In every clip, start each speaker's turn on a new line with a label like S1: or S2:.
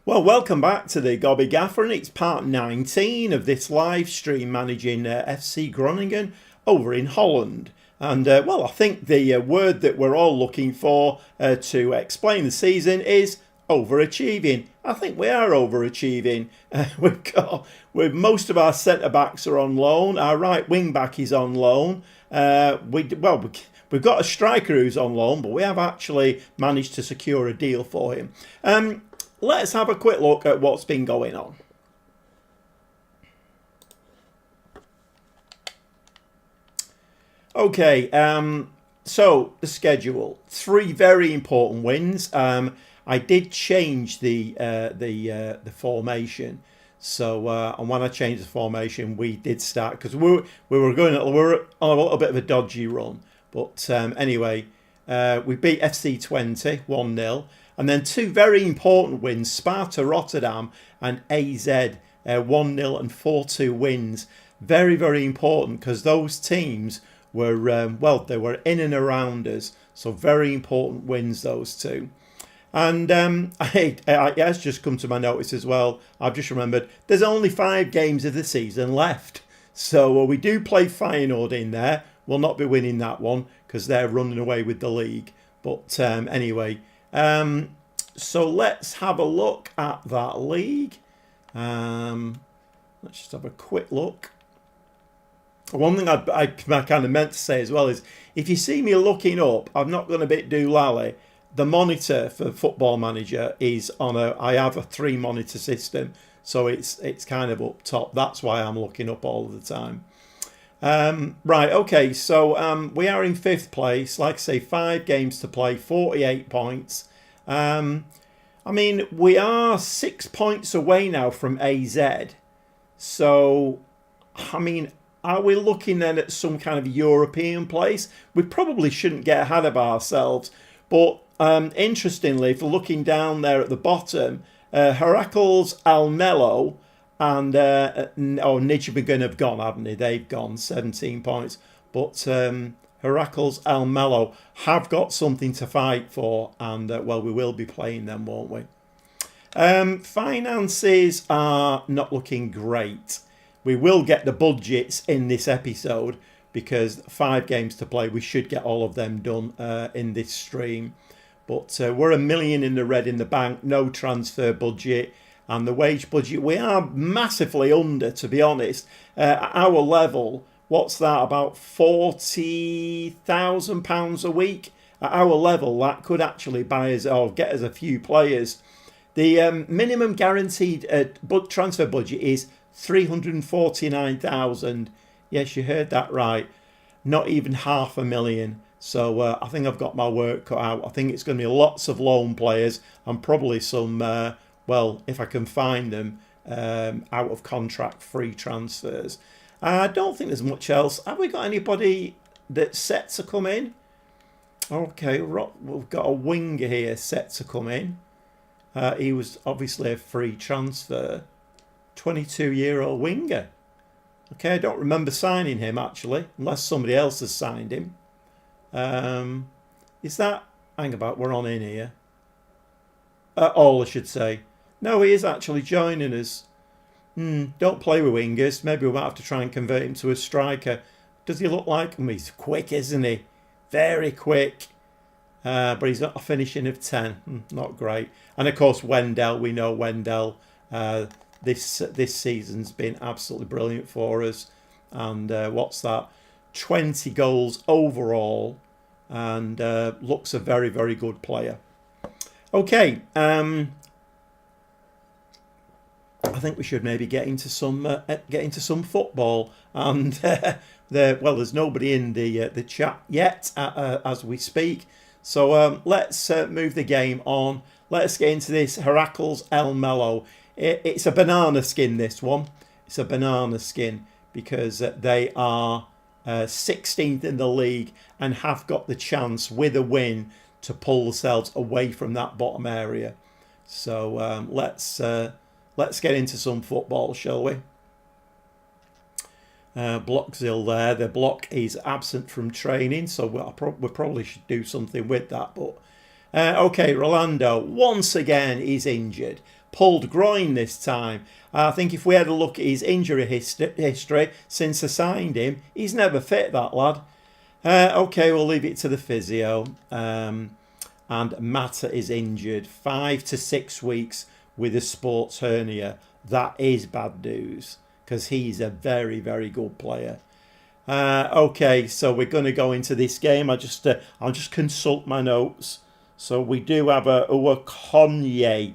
S1: Well, welcome back to the Gobby Gaffer, and it's part 19 of this live stream managing FC Groningen over in Holland. And, well, I think the word that we're all looking for to explain the season is overachieving. I think we are overachieving. With most of our centre-backs are on loan. Our right wing-back is on loan. We've got a striker who's on loan, but we have actually managed to secure a deal for him. Let's have a quick look at what's been going on. Okay, so the schedule. 3 very important wins. I did change the formation. So and when I changed the formation, we did start because we were on a little bit of a dodgy run. But anyway, we beat FC20 1-0. And then 2 very important wins, Sparta Rotterdam and AZ, 1-0 and 4-2 wins. Very, very important because those teams were, they were in and around us. So very important wins, those 2. And it has just come to my notice as well. I've just remembered there's only 5 games of the season left. So we do play Feyenoord in there. We'll not be winning that one because they're running away with the league. But anyway... so let's have a look at that league. Let's just have a quick look. One thing I kind of meant to say as well is, if you see me looking up, I'm not going to do lally. The monitor for Football Manager is on I have a 3-monitor system, so it's kind of up top. That's why I'm looking up all the time. Right, okay, so we are in 5th place. Like I say, 5 games to play, 48 points. I mean, we are 6 points away now from AZ. So, I mean, are we looking then at some kind of European place? We probably shouldn't get ahead of ourselves. But interestingly, if we're looking down there at the bottom, Heracles Almelo and Nijmegen have gone, haven't they? They've gone 17 points. But Heracles Almelo have got something to fight for, and well, we will be playing them, won't we? Finances are not looking great. We will get the budgets in this episode because 5 games to play, we should get all of them done in this stream. But we're $1 million in the red in the bank, no transfer budget, and the wage budget, we are massively under, to be honest. At our level, what's that, about £40,000 a week? At our level, that could actually buy us or get us a few players. The minimum guaranteed transfer budget is £349,000. Yes, you heard that right. Not even £500,000. So I think I've got my work cut out. I think it's going to be lots of loan players and probably some, well, if I can find them, out of contract free transfers. I don't think there's much else. Have we got anybody that's set to come in? Okay, we've got a winger here set to come in. He was obviously a free transfer. 22-year-old winger. Okay, I don't remember signing him actually, unless somebody else has signed him. Is that... Hang about, we're on in here. All I should say. No, he is actually joining us. Don't play with wingers. Maybe we might have to try and convert him to a striker. Does he look like him? He's quick, isn't he? Very quick. But he's got a finishing of 10. Not great. And of course, Wendell. We know Wendell. This season's been absolutely brilliant for us. And what's that? 20 goals overall. And looks a very, very good player. Okay. I think we should maybe get into some football, and there's nobody in the chat yet as we speak. So let's move the game on. Let's get into this Heracles Almelo. It's a banana skin. This one, it's a banana skin because they are 16th in the league and have got the chance with a win to pull themselves away from that bottom area. So let's get into some football, shall we? Blockzil there. The block is absent from training, so we probably should do something with that. But okay, Rolando once again is injured. pulled groin this time. I think if we had a look at his injury history since I signed him, he's never fit, that lad. Okay, we'll leave it to the physio. And Mata is injured. 5 to 6 weeks with a sports hernia. That is bad news because he's a very, very good player. Okay, so we're going to go into this game. I'll just consult my notes. So we do have a Owakonye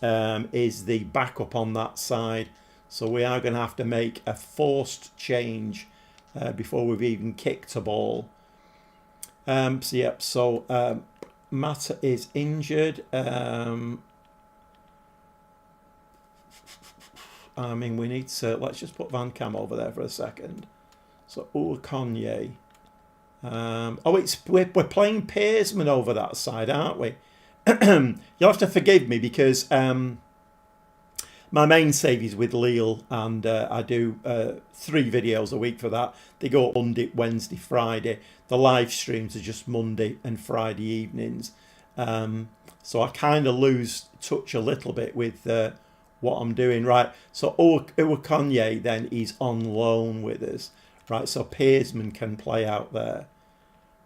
S1: is the backup on that side. So we are going to have to make a forced change before we've even kicked a ball. So Mata is injured. I mean, we need to... Let's just put Van Cam over there for a second. So, Owakonye. We're playing Pearsman over that side, aren't we? You'll have to forgive me because my main save is with Lille, and I do 3 videos a week for that. They go Monday, Wednesday, Friday. The live streams are just Monday and Friday evenings. So I kind of lose touch a little bit with what I'm doing. Right, so Owakonye then is on loan with us. Right, so Pearsman can play out there.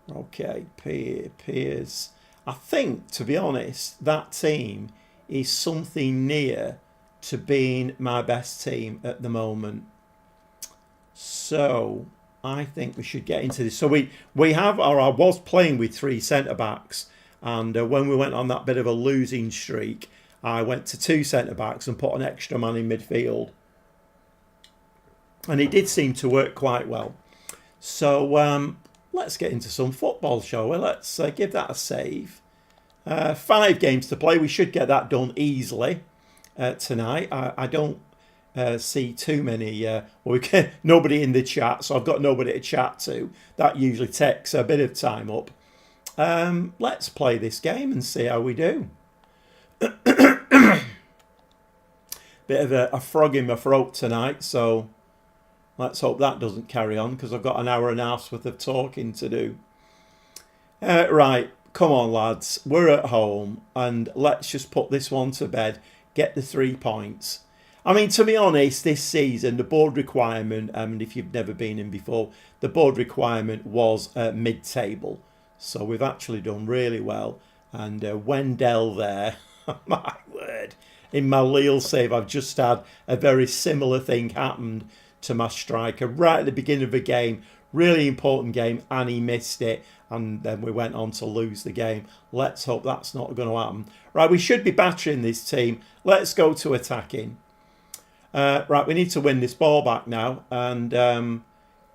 S1: Okay, Piers. I think, to be honest, that team is something near to being my best team at the moment. So I think we should get into this. So we have, or I was playing with 3 centre-backs. And when we went on that bit of a losing streak, I went to 2 centre-backs and put an extra man in midfield. And it did seem to work quite well. So let's get into some football, shall we? Let's give that a save. 5 games to play. We should get that done easily tonight. I don't see too many... nobody in the chat, so I've got nobody to chat to. That usually takes a bit of time up. Let's play this game and see how we do. Bit of a frog in my throat tonight, so... Let's hope that doesn't carry on because I've got an hour and a half's worth of talking to do. Right, come on lads, we're at home and let's just put this one to bed, get the 3 points. I mean, to be honest, this season, the board requirement, and if you've never been in before, the board requirement was mid-table. So we've actually done really well. And Wendell there, my word, in my Lille save, I've just had a very similar thing happened to my striker right at the beginning of the game. Really important game, and he missed it, and then we went on to lose the game. Let's hope that's not going to happen. Right, we should be battering this team. Let's go to attacking. Right, we need to win this ball back now, and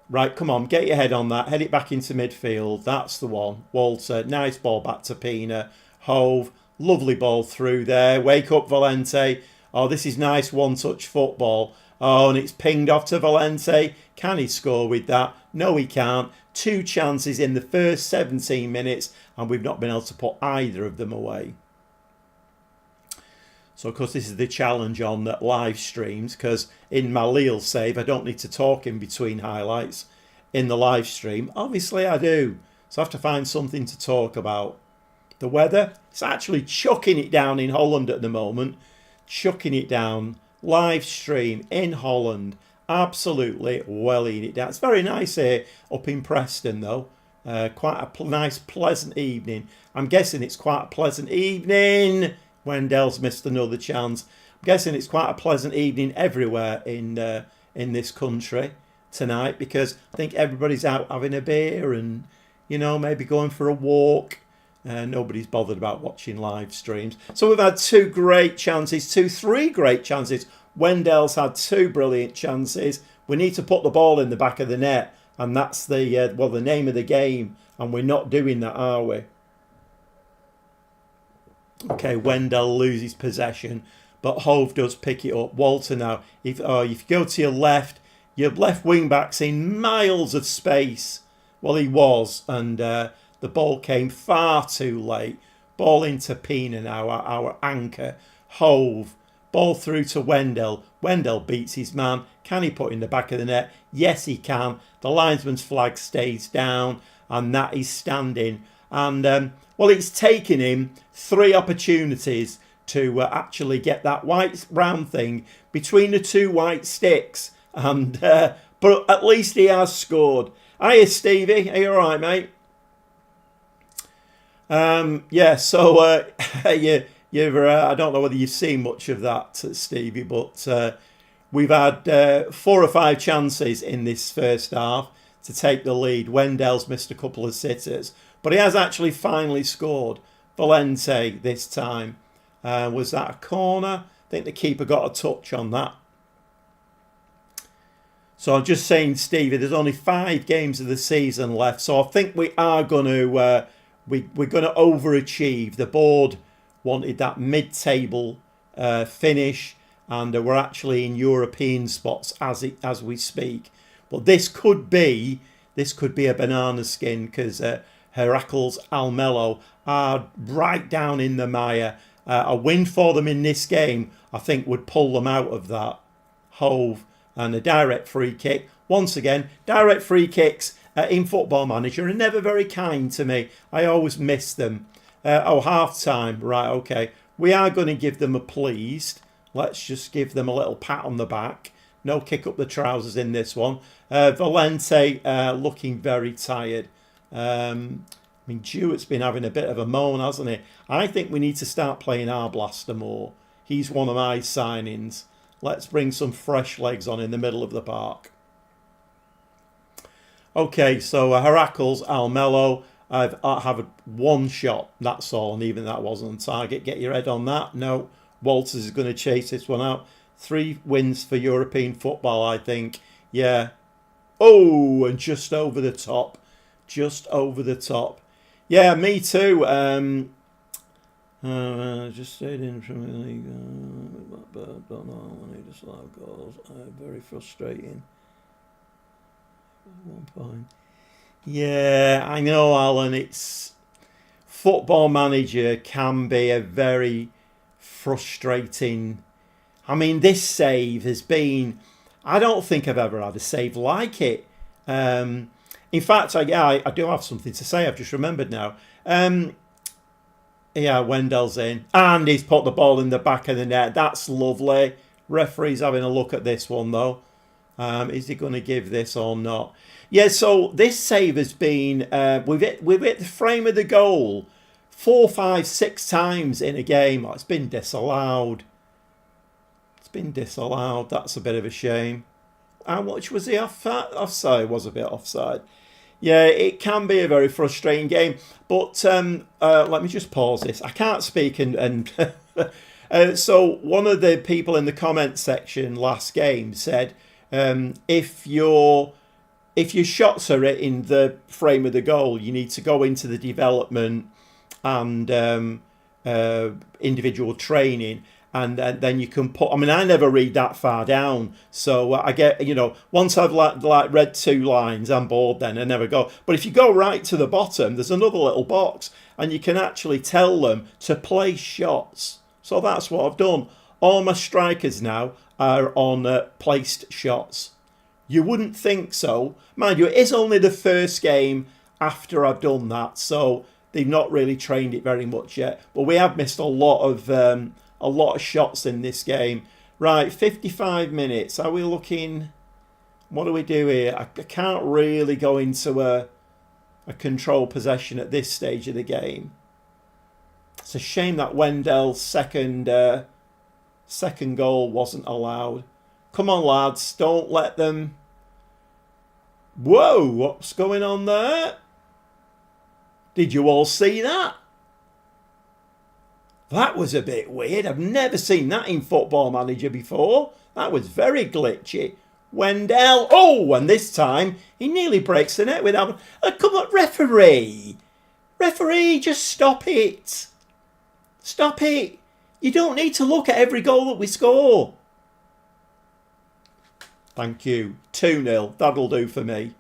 S1: right, come on, get your head on that, head it back into midfield. That's the one. Walter, nice ball back to Pina. Hove, lovely ball through there. Wake up, Valente. Oh, this is nice one-touch football. Oh, and it's pinged off to Valente. Can he score with that? No, he can't. 2 chances in the first 17 minutes, and we've not been able to put either of them away. So, of course, this is the challenge on live streams, because in my Lille save, I don't need to talk in between highlights. In the live stream, obviously I do. So I have to find something to talk about. The weather, it's actually chucking it down in Holland at the moment. Chucking it down. Live stream in Holland, absolutely welling it down. It's very nice here up in Preston though. Quite a nice pleasant evening. I'm guessing it's quite a pleasant evening. Wendell's missed another chance. I'm guessing it's quite a pleasant evening everywhere in this country tonight, because I think everybody's out having a beer and, you know, maybe going for a walk. Nobody's bothered about watching live streams. So we've had 2 great chances, 3 great chances. Wendell's had 2 brilliant chances. We need to put the ball in the back of the net, and that's the the name of the game. And we're not doing that, are we? Okay, Wendell loses possession, but Hove does pick it up. Walter now. If you go to your left wing back's in miles of space. Well, he was, and. The ball came far too late. Ball into Pina now, our anchor. Hove. Ball through to Wendell. Wendell beats his man. Can he put in the back of the net? Yes, he can. The linesman's flag stays down, and that is standing. And, well, it's taken him 3 opportunities to actually get that white round thing between the two white sticks. And but at least he has scored. Hiya, Stevie. Are you all right, mate? Yeah, so I don't know whether you've seen much of that, Stevie, but we've had 4 or 5 chances in this first half to take the lead. Wendell's missed a couple of sitters, but he has actually finally scored. Valente this time. Was that a corner? I think the keeper got a touch on that. So I'm just saying, Stevie, there's only 5 games of the season left, so I think we are going to we're going to overachieve. The board wanted that mid-table finish, and we're actually in European spots as we speak. But this could be a banana skin, because Heracles Almelo are right down in the mire. A win for them in this game, I think, would pull them out of that. Hove and a direct free kick. Once again, direct free kicks in Football Manager are never very kind to me. I always miss them. Half time. Right, okay. We are going to give them a pleased. Let's just give them a little pat on the back. No kick up the trousers in this one. Valente looking very tired. I mean, Jewett's been having a bit of a moan, hasn't he? I think we need to start playing Arblaster more. He's one of my signings. Let's bring some fresh legs on in the middle of the park. Okay, so Heracles Almelo. I have one shot, that's all, and even that wasn't on target. Get your head on that. No, Walters is going to chase this one out. 3 wins for European football, I think. Yeah. Oh, and just over the top. Just over the top. Yeah, me too. Just stayed in Premier League. Don't know. I need to allow goals. Very frustrating. 1 point. Yeah, I know, Alan. It's Football Manager can be a very frustrating. I mean, this save has been. I don't think I've ever had a save like it. In fact, I do have something to say. I've just remembered now. Yeah, Wendell's in. And he's put the ball in the back of the net. That's lovely. Referee's having a look at this one, though. Is he going to give this or not? Yeah, so this save has been... we've hit the frame of the goal 4, 5, 6 times in a game. Oh, it's been disallowed. It's been disallowed. That's a bit of a shame. How much was he offside? Was a bit offside. Yeah, it can be a very frustrating game. But let me just pause this. I can't speak and so one of the people in the comment section last game said, if your shots are in the frame of the goal, you need to go into the development and individual training. And then you can put. I mean, I never read that far down, so I get. Once I've like read 2 lines, I'm bored. Then I never go. But if you go right to the bottom, there's another little box, and you can actually tell them to place shots. So that's what I've done. All my strikers now are on placed shots. You wouldn't think so, mind you. It is only the first game after I've done that, so they've not really trained it very much yet. But we have missed a lot of shots in this game. Right, 55 minutes. Are we looking... What do we do here? I can't really go into a control possession at this stage of the game. It's a shame that Wendell's second goal wasn't allowed. Come on, lads. Don't let them... Whoa, what's going on there? Did you all see that? That was a bit weird. I've never seen that in Football Manager before. That was very glitchy. Wendell. Oh, and this time he nearly breaks the net without... come on, referee. Referee, just stop it. Stop it. You don't need to look at every goal that we score. Thank you. 2-0. That'll do for me.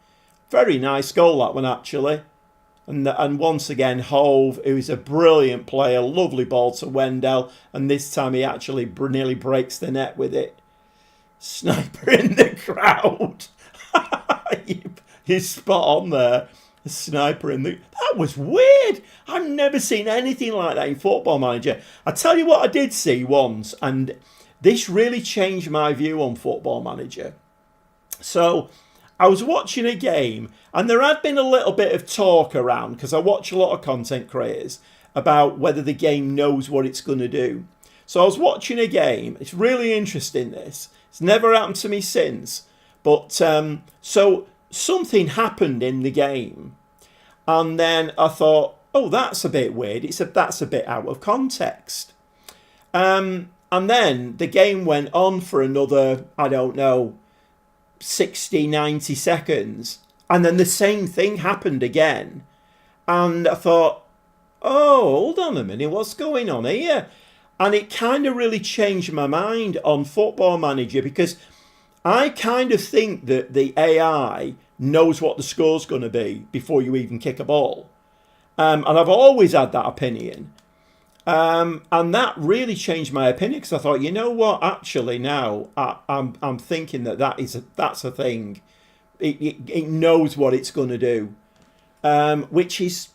S1: Very nice goal, that one, actually. And once again, Hove, who's a brilliant player, lovely ball to Wendell, and this time he actually nearly breaks the net with it. Sniper in the crowd. You're spot on there. A sniper in the... that was weird. I've never seen anything like that in Football Manager. I tell you what I did see once, and this really changed my view on Football Manager. So I was watching a game, and there had been a little bit of talk around, because I watch a lot of content creators, about whether the game knows what it's going to do. So I was watching a game. It's really interesting, this. It's never happened to me since. But so something happened in the game. And then I thought, oh, that's a bit weird. That's a bit out of context. And then the game went on for another, I don't know, 60, 90 seconds. And then the same thing happened again. And I thought, oh, hold on a minute, what's going on here? And it kind of really changed my mind on Football Manager, because I kind of think that the AI knows what the score's going to be before you even kick a ball. And I've always had that opinion. And that really changed my opinion, because I thought, you know what, actually now I'm thinking that's a thing. It knows what it's going to do, which is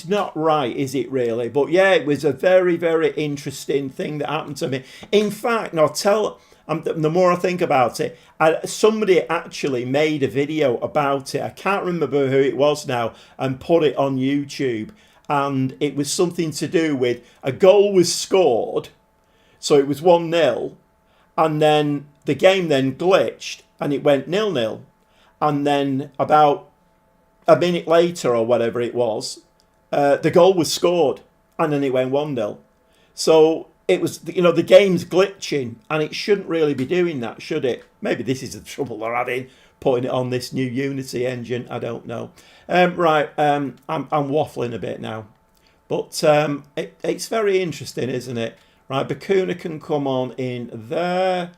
S1: not right, is it really? But yeah, it was a very, very interesting thing that happened to me. In fact, the more I think about it, somebody actually made a video about it. I can't remember who it was now, and put it on YouTube. And it was something to do with a goal was scored, so it was 1-0, and then the game then glitched and it went 0-0, and then about a minute later or whatever it was, the goal was scored, and then it went 1-0. So it was, the game's glitching, and it shouldn't really be doing that, should it? Maybe this is the trouble they're having, putting it on this new Unity engine. I don't know. I'm waffling a bit now, but it's very interesting, isn't it? Right, Bakuna can come on in there.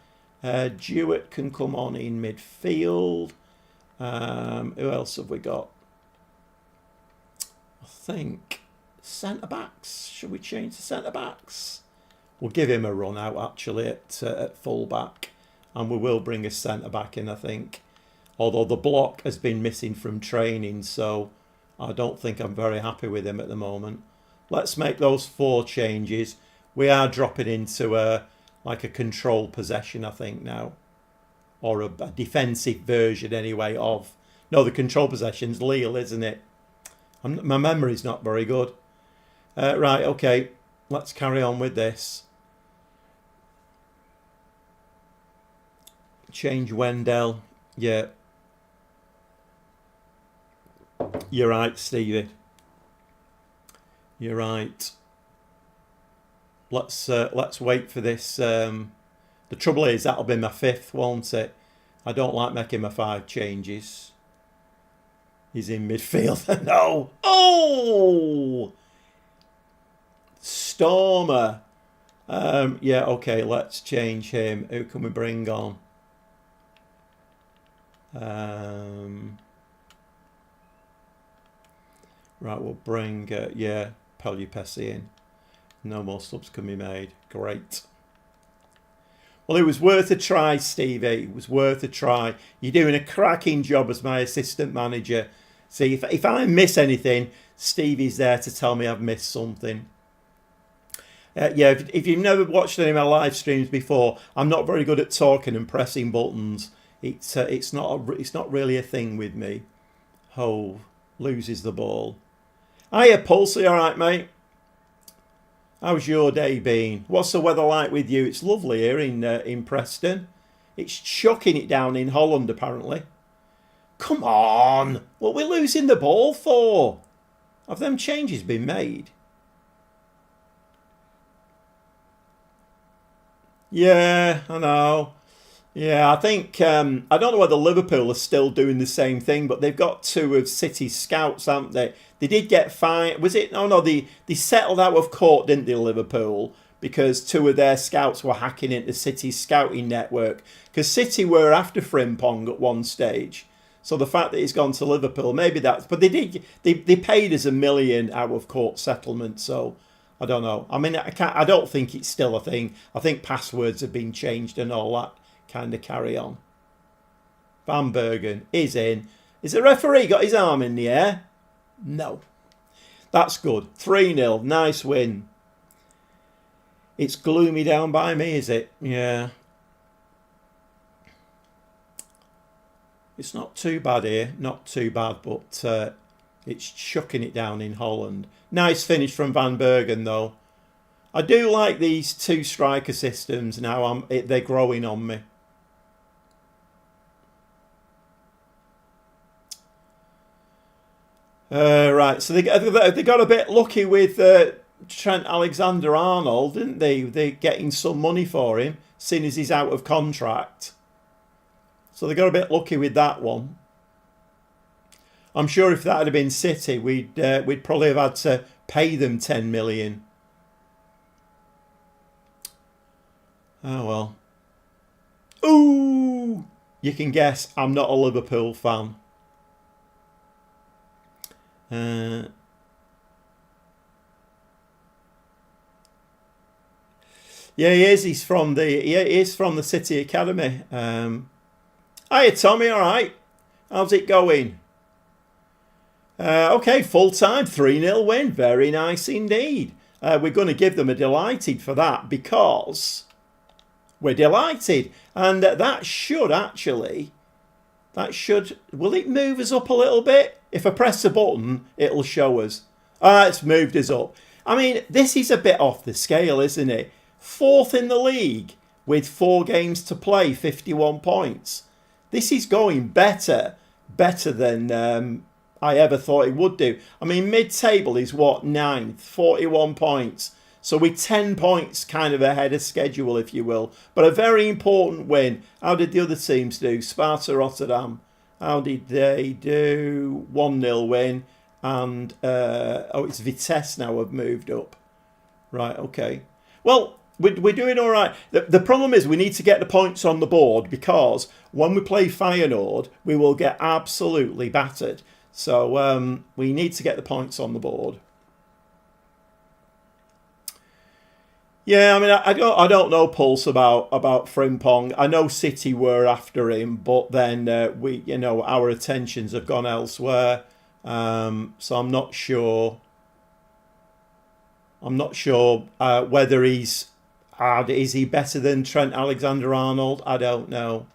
S1: Jewett can come on in midfield. Who else have we got? I think centre backs. Should we change to centre backs? We'll give him a run out actually at full back, and we will bring a centre back in, I think. Although the block has been missing from training, so I don't think I'm very happy with him at the moment. Let's make those 4 changes. We are dropping into a control possession, I think, now. Or a defensive version, anyway, of... No, the control possession's Lille, isn't it? My memory's not very good. Right, okay. Let's carry on with this. Change Wendell. Yeah. You're right, Stevie. You're right. Let's wait for this. The trouble is that'll be my 5th, won't it? I don't like making my 5 changes. He's in midfield. No. Oh, Stormer. Yeah. Okay. Let's change him. Who can we bring on? Right, we'll bring, Pelupesi in. No more subs can be made. Great. Well, it was worth a try, Stevie. It was worth a try. You're doing a cracking job as my assistant manager. See, if I miss anything, Stevie's there to tell me I've missed something. If you've never watched any of my live streams before, I'm not very good at talking and pressing buttons. It's not really a thing with me. Hove loses the ball. Hiya, Pulsey, all right, mate? How's your day been? What's the weather like with you? It's lovely here in Preston. It's chucking it down in Holland, apparently. Come on! What are we losing the ball for? Have them changes been made? Yeah, I know. Yeah, I think, I don't know whether Liverpool are still doing the same thing, but they've got 2 of City's scouts, haven't they? They did get fined. Was it? Oh, no, they settled out of court, didn't they, Liverpool? Because 2 of their scouts were hacking into City's scouting network. Because City were after Frimpong at one stage. So the fact that he's gone to Liverpool, maybe that's... But they paid us $1 million out of court settlement, so... I don't know. I mean, I don't think it's still a thing. I think passwords have been changed and all that kind of carry on. Van Bergen is in. Is the referee got his arm in the air? No. That's good. 3-0. Nice win. It's gloomy down by me, is it? Yeah. It's not too bad here. Not too bad, but it's chucking it down in Holland. Nice finish from Van Bergen, though. I do like these two striker systems now. They're growing on me. Right, so they got a bit lucky with Trent Alexander-Arnold, didn't they? They're getting some money for him, seeing as he's out of contract. So they got a bit lucky with that one. I'm sure if that had been City, we'd probably have had to pay them 10 million. Oh well. Ooh! You can guess I'm not a Liverpool fan. Yeah, he is. He is from the City Academy. Hiya, Tommy. All right. How's it going? Okay, full time 3-0 win. Very nice indeed. We're going to give them a delighted for that because we're delighted, and that should actually. Will it move us up a little bit? If I press the button, it'll show us. It's moved us up. I mean, this is a bit off the scale, isn't it? 4th in the league with 4 games to play, 51 points. This is going better than I ever thought it would do. I mean, mid-table is what, 9th, 41 points. So we're 10 points kind of ahead of schedule, if you will. But a very important win. How did the other teams do? Sparta Rotterdam. How did they do? 1-0 win. And, it's Vitesse now have moved up. Right, okay. Well, we're doing all right. The problem is we need to get the points on the board because when we play Feyenoord, we will get absolutely battered. So we need to get the points on the board. Yeah, I mean, I don't know Pulse about Frimpong. I know City were after him, but then our attentions have gone elsewhere. So I'm not sure. Whether is he better than Trent Alexander-Arnold? I don't know.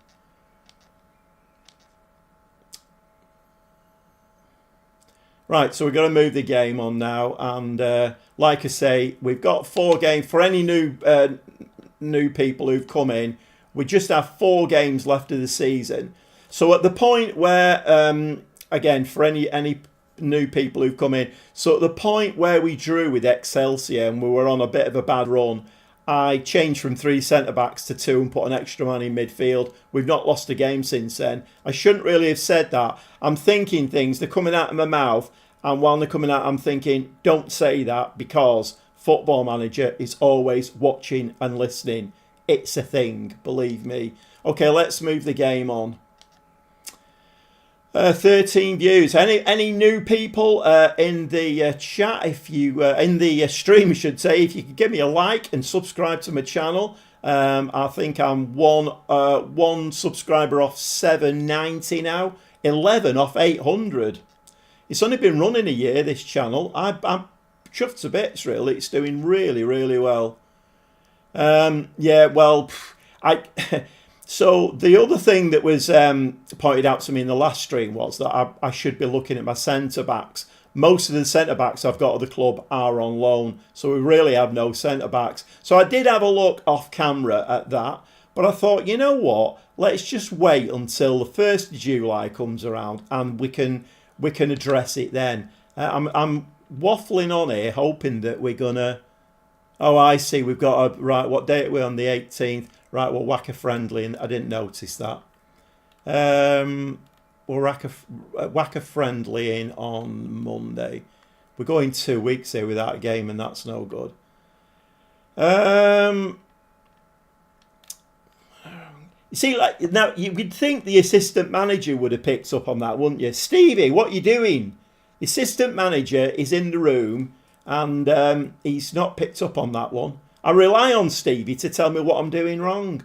S1: Right, so we're going to move the game on now, and like I say, we've got 4 games for any new people who've come in. We just have 4 games left of the season. So at the point where, again, for any new people who've come in, so at the point where we drew with Excelsior and we were on a bit of a bad run, I changed from 3 centre-backs to 2 and put an extra man in midfield. We've not lost a game since then. I shouldn't really have said that. I'm thinking things, they're coming out of my mouth, and while they're coming out, I'm thinking, don't say that, because Football Manager is always watching and listening. It's a thing, believe me. Okay, let's move the game on. 13 views. Any new people in the chat? If you in the stream, I should say, if you could give me a like and subscribe to my channel. I think I'm one subscriber off 790 now, 11 off 800. It's only been running a year, this channel. I'm chuffed to bits, really. It's doing really, really well. Yeah, well, So the other thing that was pointed out to me in the last stream was that I should be looking at my centre-backs. Most of the centre-backs I've got at the club are on loan, so we really have no centre-backs. So I did have a look off camera at that, but I thought, you know what? Let's just wait until the 1st of July comes around and we can address it then. I'm waffling on here, hoping that we're gonna. Oh, I see. We've got a right. What date are we on? The 18th. Right, well, Wacker friendly, and I didn't notice that. We're Wacker friendly in on Monday. We're going 2 weeks here without a game, and that's no good. You see, like now, you would think the assistant manager would have picked up on that, wouldn't you? Stevie, what are you doing? The assistant manager is in the room, and he's not picked up on that one. I rely on Stevie to tell me what I'm doing wrong.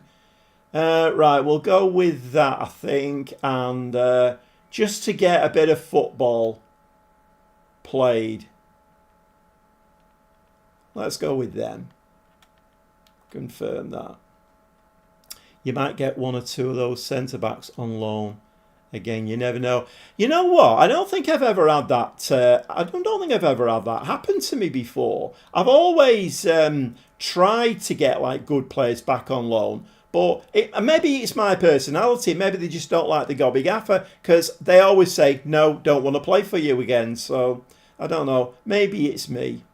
S1: Right, we'll go with that, I think. And just to get a bit of football played. Let's go with them. Confirm that. You might get one or two of those centre-backs on loan. Again, you never know. You know what? I don't think I've ever had that. I don't think I've ever had that happen to me before. I've always tried to get like good players back on loan, but maybe it's my personality. Maybe they just don't like the gobby gaffer because they always say no, don't want to play for you again. So I don't know. Maybe it's me.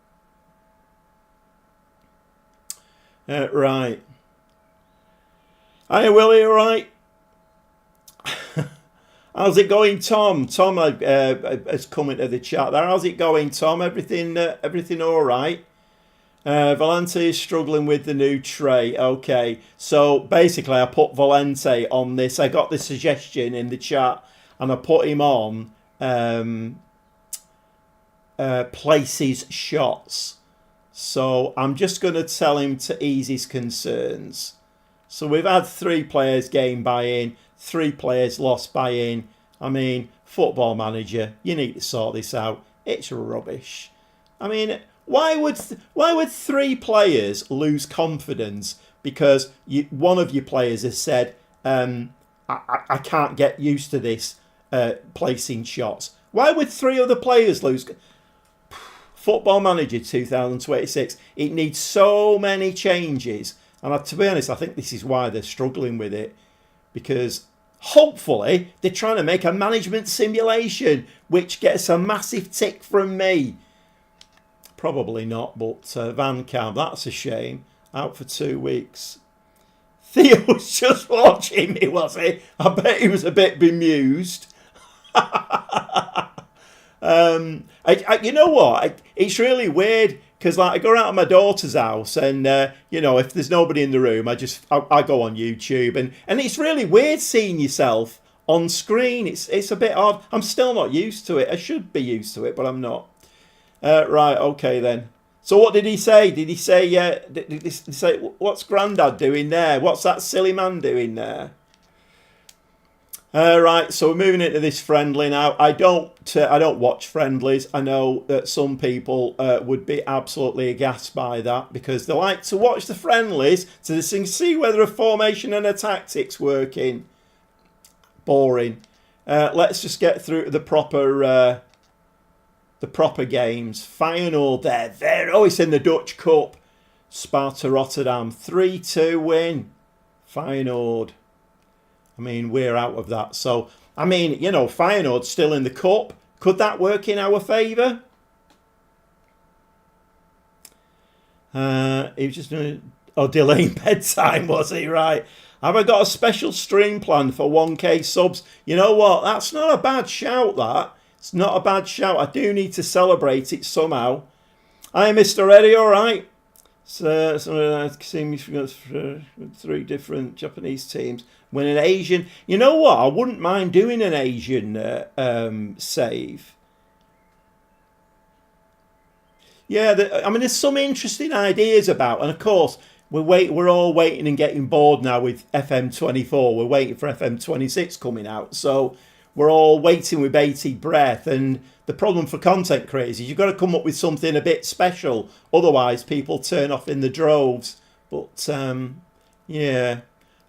S1: Right. Hi, Willie. All right. How's it going, Tom? Tom has come into the chat there. How's it going, Tom? Everything all right? Valente is struggling with the new tray. Okay, so basically I put Valente on this. I got the suggestion in the chat and I put him on places shots. So I'm just going to tell him to ease his concerns. So we've had 3 players gain buy-in, 3 players lost buy-in. I mean, Football Manager, you need to sort this out. It's rubbish. I mean, why would 3 players lose confidence because one of your players has said, I can't get used to this placing shots? Why would 3 other players lose? Football Manager 2026, it needs so many changes. And to be honest, I think this is why they're struggling with it. Because hopefully they're trying to make a management simulation, which gets a massive tick from me. Probably not, but Van Camp, that's a shame. Out for 2 weeks. Theo was just watching me, was he? I bet he was a bit bemused. You know what? It's really weird. Because like I go out to my daughter's house and, you know, if there's nobody in the room, I go on YouTube. And it's really weird seeing yourself on screen. It's a bit odd. I'm still not used to it. I should be used to it, but I'm not. Right, okay then. So what did he say? Did he say, did he say, what's Grandad doing there? What's that silly man doing there? Right, so we're moving into this friendly now. I don't watch friendlies. I know that some people would be absolutely aghast by that because they like to watch the friendlies to see whether a formation and a tactic's working. Boring. Let's just get through to the proper games. Feyenoord there. Oh, it's in the Dutch Cup. Sparta Rotterdam 3-2 win. Feyenoord. I mean, we're out of that. So, I mean, you know, Feyenoord's still in the cup. Could that work in our favour? He was just doing... Oh, delaying bedtime, was he? Right. Have I got a special stream plan for 1k subs? You know what? That's not a bad shout, that. It's not a bad shout. I do need to celebrate it somehow. Hi, Mr. Eddie, all right? So, I've seen me for 3 different Japanese teams. When an Asian... You know what? I wouldn't mind doing an Asian save. Yeah, I mean, there's some interesting ideas about... And, of course, we're all waiting and getting bored now with FM24. We're waiting for FM26 coming out. So we're all waiting with bated breath. And the problem for content creators is you've got to come up with something a bit special. Otherwise, people turn off in the droves. But, yeah...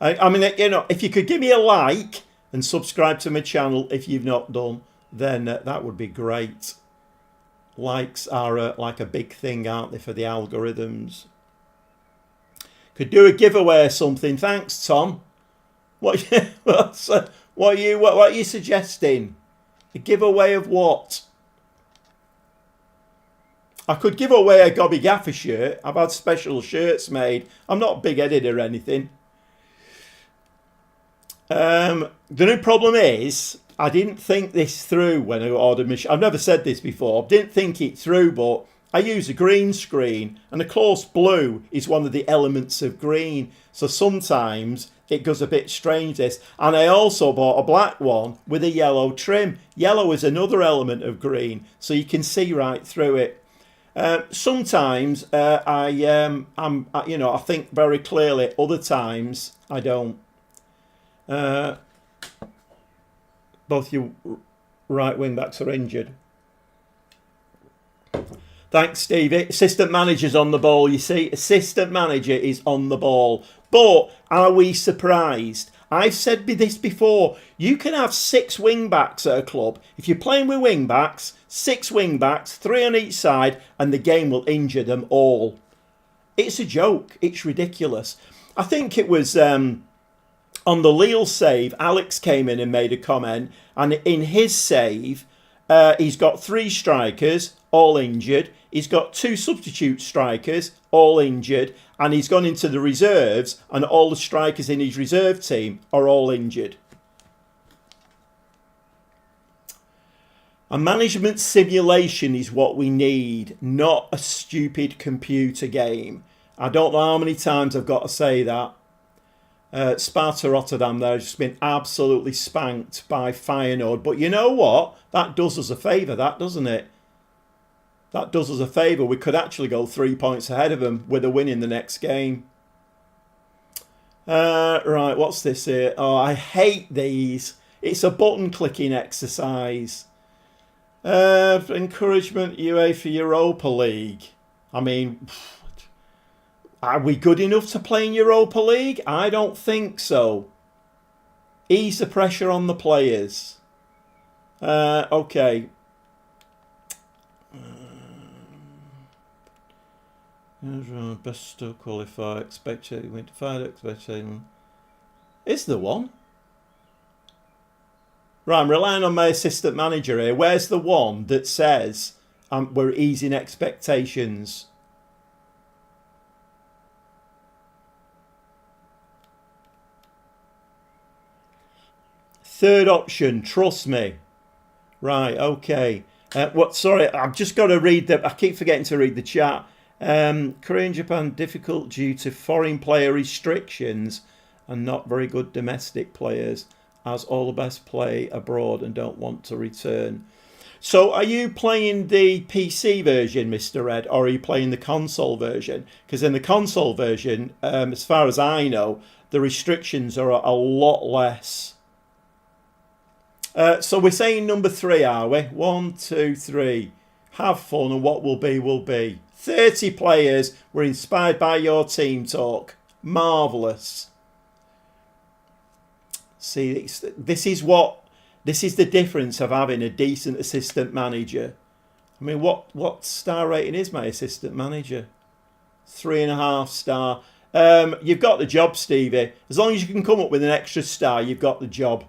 S1: I mean, you know, if you could give me a like and subscribe to my channel if you've not done, then that would be great. Likes are like a big thing, aren't they, for the algorithms? Could do a giveaway or something. Thanks, Tom. What are you suggesting? A giveaway of what? I could give away a Gobby Gaffer shirt. I've had special shirts made. I'm not big-headed or anything. The new problem is I didn't think this through when I ordered my... I've never said this before. I didn't think it through, but I use a green screen, and of course blue is one of the elements of green. So sometimes it goes a bit strange, this. And I also bought a black one with a yellow trim. Yellow is another element of green, so you can see right through it. Sometimes I think very clearly. Other times I don't. Both your right wing backs are injured. Thanks, Stevie. Assistant manager's on the ball, you see. Assistant manager is on the ball. But are we surprised? I've said this before. You can have 6 wing-backs at a club. If you're playing with wing-backs, 6 wing-backs, 3 on each side, and the game will injure them all. It's a joke. It's ridiculous. I think it was on the Lille save, Alex came in and made a comment. And in his save, he's got 3 strikers, all injured. He's got 2 substitute strikers, all injured. And he's gone into the reserves, and all the strikers in his reserve team are all injured. A management simulation is what we need, not a stupid computer game. I don't know how many times I've got to say that. Sparta Rotterdam there has just been absolutely spanked by Feyenoord. But you know what? That does us a favour, that doesn't it? That does us a favour. We could actually go 3 points ahead of them with a win in the next game. Right, what's this here? Oh, I hate these. It's a button clicking exercise. Encouragement UEFA Europa League. I mean, are we good enough to play in Europa League? I don't think so. Ease the pressure on the players. Okay. Best to qualify. Expected. Went to 5 expectation. Is there one? Right, I'm relying on my assistant manager here. Where's the one that says we're easing expectations? Third option, trust me. Right, okay. Sorry, I've just got to read the. I keep forgetting to read the chat. Korea and Japan difficult due to foreign player restrictions and not very good domestic players, as all the best play abroad and don't want to return. So are you playing the PC version, Mr. Red, or are you playing the console version? Because in the console version, as far as I know, the restrictions are a lot less. So we're saying number 3, are we? 1, 2, 3. Have fun, and what will be, will be. 30 players were inspired by your team talk. Marvellous. See, this is the difference of having a decent assistant manager. I mean, what star rating is my assistant manager? 3.5 star. You've got the job, Stevie. As long as you can come up with an extra star, you've got the job.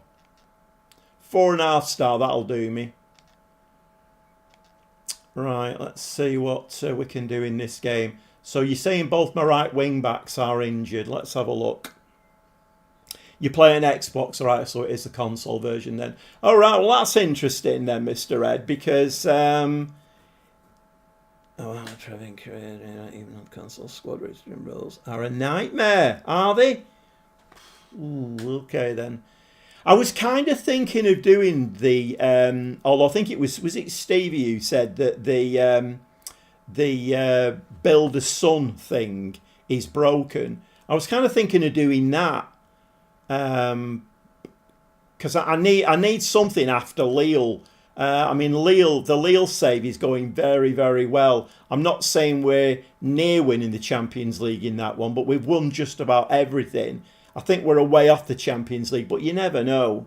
S1: 4.5 star, that'll do me. Right, let's see what we can do in this game. So you're saying both my right wing backs are injured. Let's have a look. You play an Xbox, right? So it is the console version then. All right, well that's interesting then, Mr. Ed, because even on console squad registering rules are a nightmare, are they? Ooh, okay then. I was kind of thinking of doing the, although I think it was it Stevie who said that the build a sun thing is broken. I was kind of thinking of doing that because I need something after Lille. I mean, the Lille save is going very, very well. I'm not saying we're near winning the Champions League in that one, but we've won just about everything. I think we're a way off the Champions League, but you never know.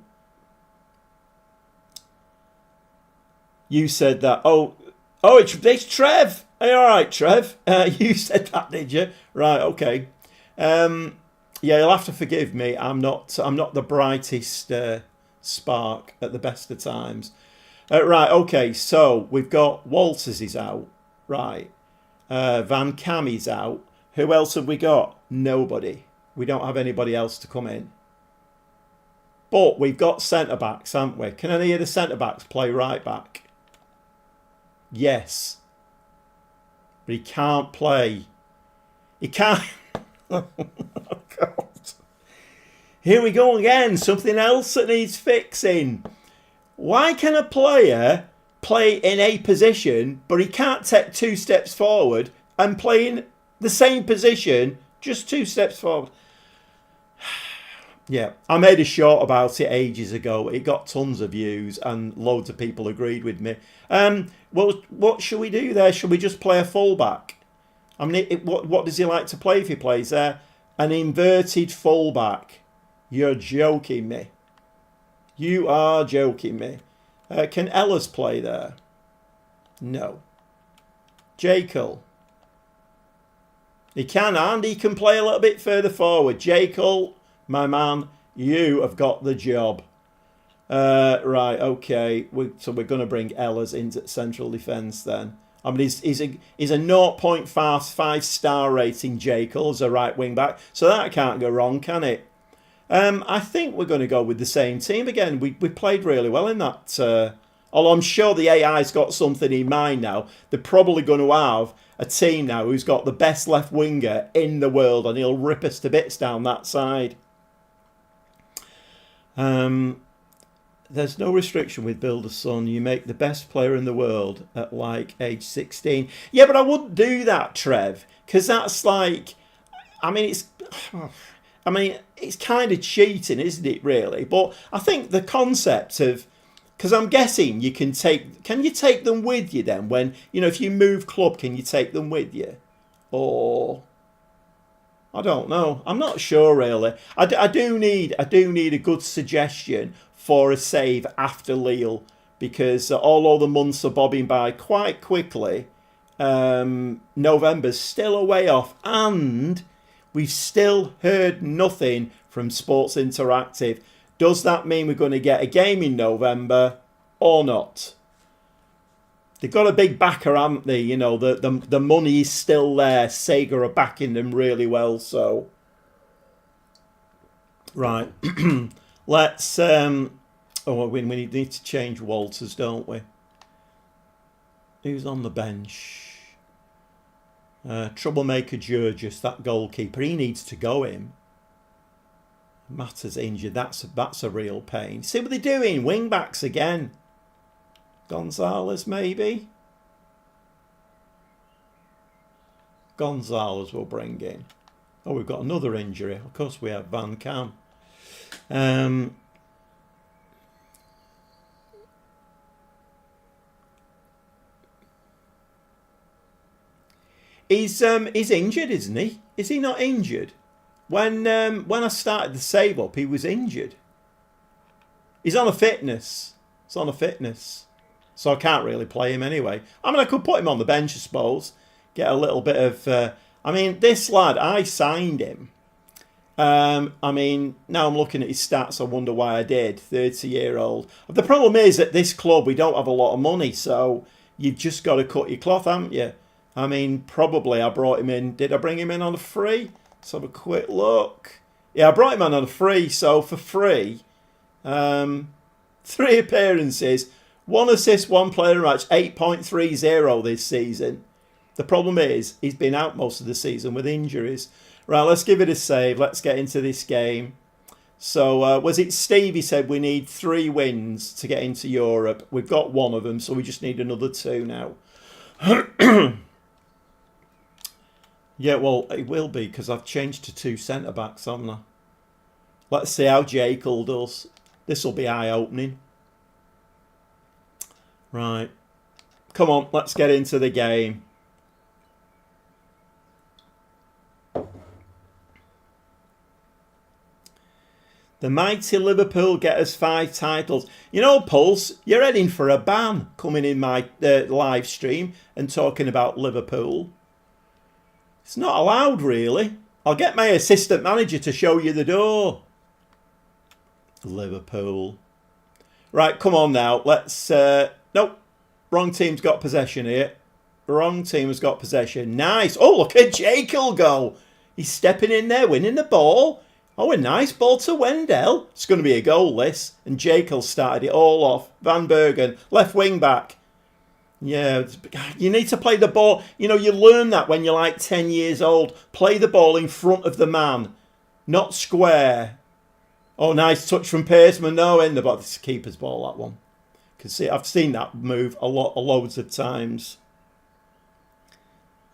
S1: You said that. Oh, it's Trev. Are you all right, Trev? You said that, did you? Right, okay. Yeah, you'll have to forgive me. I'm not the brightest spark at the best of times. Right, okay. So we've got Walters is out. Right. Van Kamme's out. Who else have we got? Nobody. We don't have anybody else to come in. But we've got centre-backs, haven't we? Can any of the centre-backs play right-back? Yes. But he can't play. He can't. Oh, God. Here we go again. Something else that needs fixing. Why can a player play in a position, but he can't take 2 steps forward and play in the same position, just 2 steps forward? Yeah, I made a short about it ages ago. It got tons of views and loads of people agreed with me. Well, what should we do there? Should we just play a fullback? I mean, what does he like to play if he plays there? An inverted fullback. You're joking me. You are joking me. Can Ellis play there? No. Jekyll. He can, and he can play a little bit further forward. Jekyll, my man, you have got the job. Right, okay. So we're going to bring Ellis into central defence then. I mean, he's a 0.5 star rating, Jekyll, as a right wing back. So that can't go wrong, can it? I think we're going to go with the same team again. We played really well in that. Although I'm sure the AI's got something in mind now. They're probably going to have a team now who's got the best left winger in the world, and he'll rip us to bits down that side. There's no restriction with Build a Son. You make the best player in the world at like age 16. Yeah, but I wouldn't do that, Trev, because that's like, I mean, it's kind of cheating, isn't it, really? But I think the concept of, because I'm guessing can you take them with you then? When, if you move club, can you take them with you? Or, I don't know. I'm not sure, really. I do need a good suggestion for a save after Lille, because although the months are bobbing by quite quickly, November's still a way off, and we've still heard nothing from Sports Interactive. Does that mean we're going to get a game in November or not? They've got a big backer, haven't they? The money is still there. Sega are backing them really well. So, right. Let's... we need to change Walters, don't we? Who's on the bench? Troublemaker Georges, that goalkeeper. He needs to go in. Matters injured. That's a real pain. See what they're doing. Wing backs again. Gonzalez maybe. Gonzalez will bring in. Oh, we've got another injury. Of course, we have Van Cam. He's injured, isn't he? Is he not injured? When I started the save up, he was injured. He's on a fitness. It's on a fitness. So I can't really play him anyway. I mean, I could put him on the bench, I suppose. Get a little bit of... this lad, I signed him. Now I'm looking at his stats. I wonder why I did. 30-year-old. The problem is, at this club, we don't have a lot of money. So you've just got to cut your cloth, haven't you? Probably I brought him in. Did I bring him in on a free? Let's have a quick look. Yeah, I brought him in on a free. So for free, 3 appearances, 1 assist, 1 player match, 8.30 this season. The problem is he's been out most of the season with injuries. Right, let's give it a save. Let's get into this game. So was it Stevie said we need 3 wins to get into Europe? We've got 1 of them, so we just need another 2 now. Yeah, well, it will be, because I've changed to 2 centre-backs, haven't I? Let's see how Jekyll does. This will be eye-opening. Right. Come on, let's get into the game. The mighty Liverpool get us 5 titles. Pulse, you're heading for a ban coming in my live stream and talking about Liverpool. It's not allowed, really. I'll get my assistant manager to show you the door. Liverpool. Right, come on now. Let's... nope. Wrong team's got possession here. Wrong team has got possession. Nice. Oh, look at Jekyll go. He's stepping in there, winning the ball. Oh, a nice ball to Wendell. It's going to be a goal, this. And Jekyll started it all off. Van Bergen, left wing back. Yeah, you need to play the ball. You learn that when you're like 10 years old. Play the ball in front of the man, not square. Oh, nice touch from Pearceman. No, in the box. It's keeper's ball, that one. I've seen that move loads of times.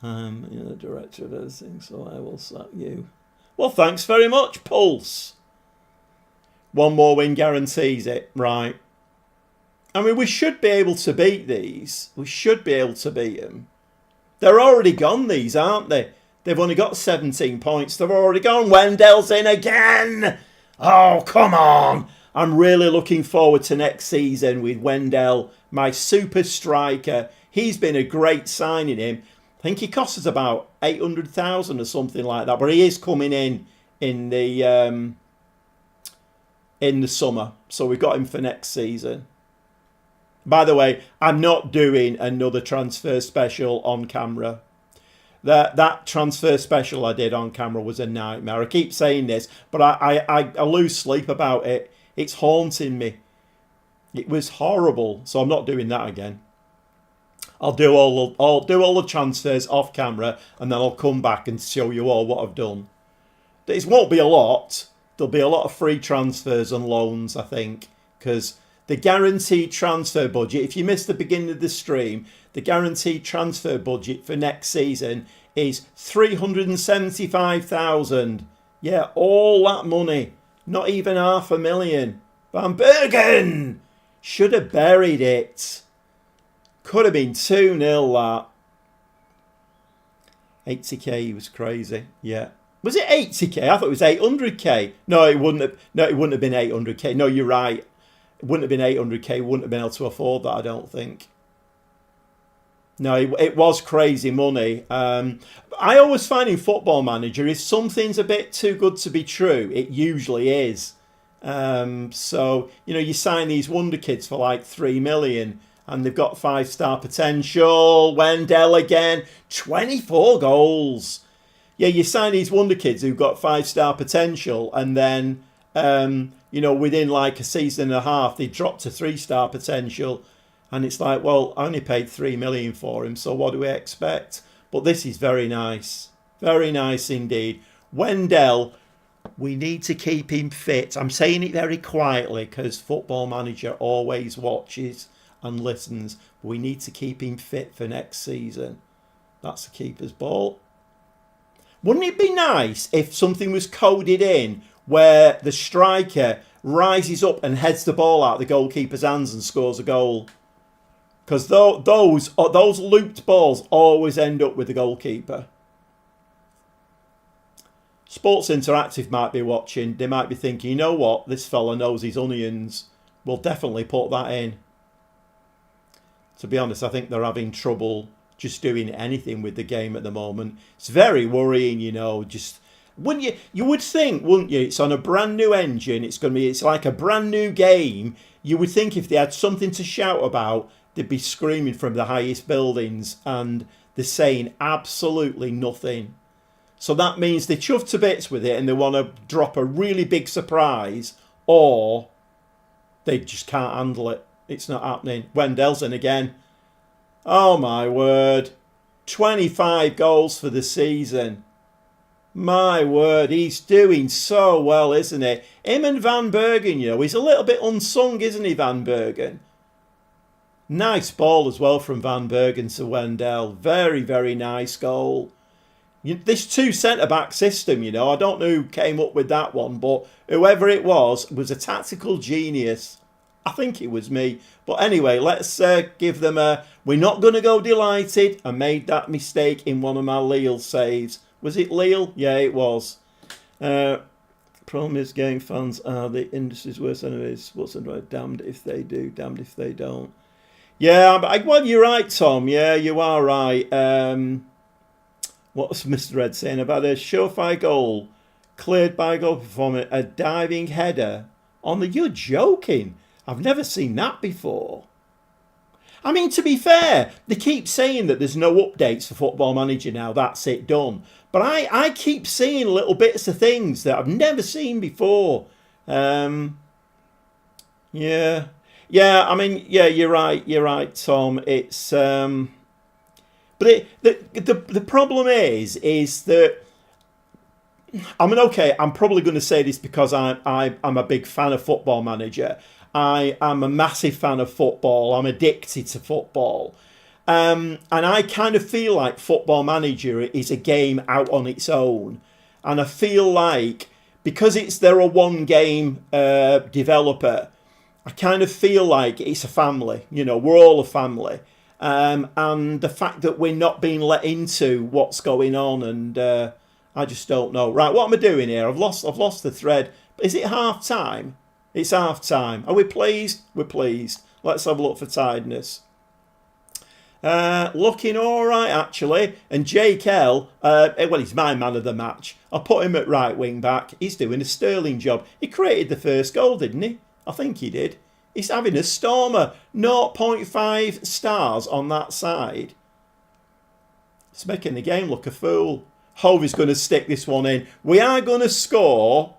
S1: You're the director of everything, so I will sack you. Well, thanks very much, Pulse. One more win guarantees it. Right. I mean, we should be able to beat these. We should be able to beat them. They're already gone, these, aren't they? They've only got 17 points. They're already gone. Wendell's in again. Oh, come on. I'm really looking forward to next season with Wendell, my super striker. He's been a great signing, him. I think he costs us about 800,000 or something like that. But he is coming in the summer. So we got him for next season. By the way, I'm not doing another transfer special on camera. That transfer special I did on camera was a nightmare. I keep saying this, but I lose sleep about it. It's haunting me. It was horrible, so I'm not doing that again. I'll do all the transfers off camera, and then I'll come back and show you all what I've done. It won't be a lot. There'll be a lot of free transfers and loans, I think, because the guaranteed transfer budget, if you missed the beginning of the stream, the guaranteed transfer budget for next season is 375,000. Yeah, all that money. Not even 500,000. Van Bergen should have buried it. Could have been 2-0 that. 80k was crazy. Yeah. Was it 80k? I thought it was 800k. No, it wouldn't have been 800k. No, you're right. It wouldn't have been 800k. Wouldn't have been able to afford that, I don't think. No, it was crazy money. I always find in Football Manager, if something's a bit too good to be true, it usually is. So, you sign these wonder kids for like 3 million and they've got 5-star potential. Wendell again, 24 goals. Yeah, you sign these wonder kids who've got 5-star potential and then, within like a season and a half, they drop to 3-star potential. And it's like, well, I only paid 3 million for him, so what do we expect? But this is very nice. Very nice indeed. Wendell, we need to keep him fit. I'm saying it very quietly because Football Manager always watches and listens. We need to keep him fit for next season. That's the keeper's ball. Wouldn't it be nice if something was coded in where the striker rises up and heads the ball out of the goalkeeper's hands and scores a goal? Because those looped balls always end up with the goalkeeper. Sports Interactive might be watching. They might be thinking, you know what? This fella knows his onions. We'll definitely put that in. To be honest, I think they're having trouble just doing anything with the game at the moment. It's very worrying, just... Wouldn't you? You would think, wouldn't you? It's on a brand new engine. It's like a brand new game. You would think if they had something to shout about, they'd be screaming from the highest buildings, and they're saying absolutely nothing. So that means they chuffed to bits with it and they want to drop a really big surprise, or they just can't handle it. It's not happening. Wendell's in again. Oh my word. 25 goals for the season. My word, he's doing so well, isn't he? Him and Van Bergen, he's a little bit unsung, isn't he, Van Bergen? Nice ball as well from Van Bergen to Wendell. Very, very nice goal. This 2 centre-back system, I don't know who came up with that one, but whoever it was a tactical genius. I think it was me. But anyway, let's give them a... We're not going to go delighted. I made that mistake in one of my Lille saves. Was it Lille? Yeah, it was. Problem is, game fans are the industry's worst enemies. What's the damned if they do, damned if they don't. Yeah, well, you're right, Tom. Yeah, you are right. What's Mr. Red saying about a surefire goal cleared by a goal performer, a diving header on the... You're joking. I've never seen that before. I mean, to be fair, they keep saying that there's no updates for Football Manager now. That's it, done. But I keep seeing little bits of things that I've never seen before. Yeah. Yeah, I mean, yeah, you're right, Tom. It's but the problem is that I mean, okay, I'm probably going to say this because I'm a big fan of Football Manager. I am a massive fan of football. I'm addicted to football. And I kind of feel like Football Manager is a game out on its own. And I feel like because they're a one-game developer, I kind of feel like it's a family. You know, we're all a family. And the fact that we're not being let into what's going on, and I just don't know. Right, what am I doing here? I've lost the thread. Is it half time? It's half time. Are we pleased? We're pleased. Let's have a look for tiredness. Looking all right, actually. And Jake L, well, he's my man of the match. I put him at right wing back. He's doing a sterling job. He created the first goal, didn't he? I think he did. He's having a stormer. 0.5 stars on that side. It's making the game look a fool. Hove is going to stick this one in. We are going to score.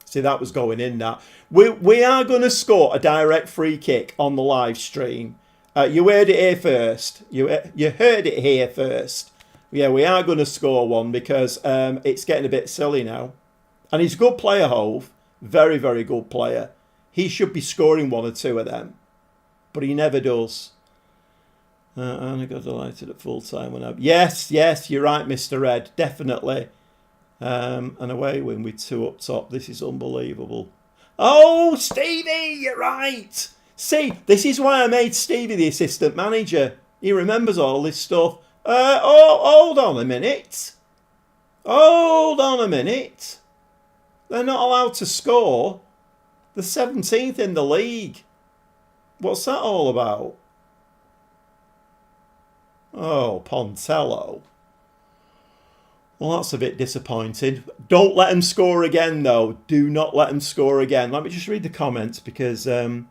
S1: See, that was going in, that. We are going to score a direct free kick on the live stream. You heard it here first. You heard it here first. Yeah, we are going to score one because it's getting a bit silly now. And he's a good player, Hove. Very, very good player. He should be scoring one or two of them. But he never does. And I got delighted at full time when I... Yes, you're right, Mr. Red. Definitely. And away win with 2 up top. This is unbelievable. Oh, Stevie, you're right. See, this is why I made Stevie the assistant manager. He remembers all this stuff. Hold on a minute. Hold on a minute. They're not allowed to score. They're 17th in the league. What's that all about? Oh, Pontello. Well, that's a bit disappointing. Don't let them score again, though. Do not let them score again. Let me just read the comments because... so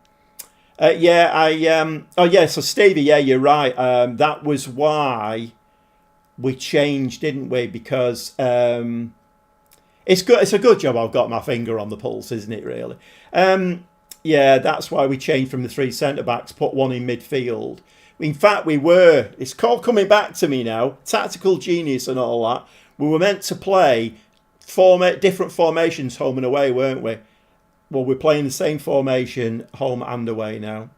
S1: Stevie, yeah, you're right. That was why we changed, didn't we? Because it's good. It's a good job I've got my finger on the pulse, isn't it? Really. Yeah, that's why we changed from the 3 centre backs, put one in midfield. In fact, it's called coming back to me now. Tactical genius and all that. We were meant to play different formations home and away, weren't we? Well, we're playing the same formation home and away now.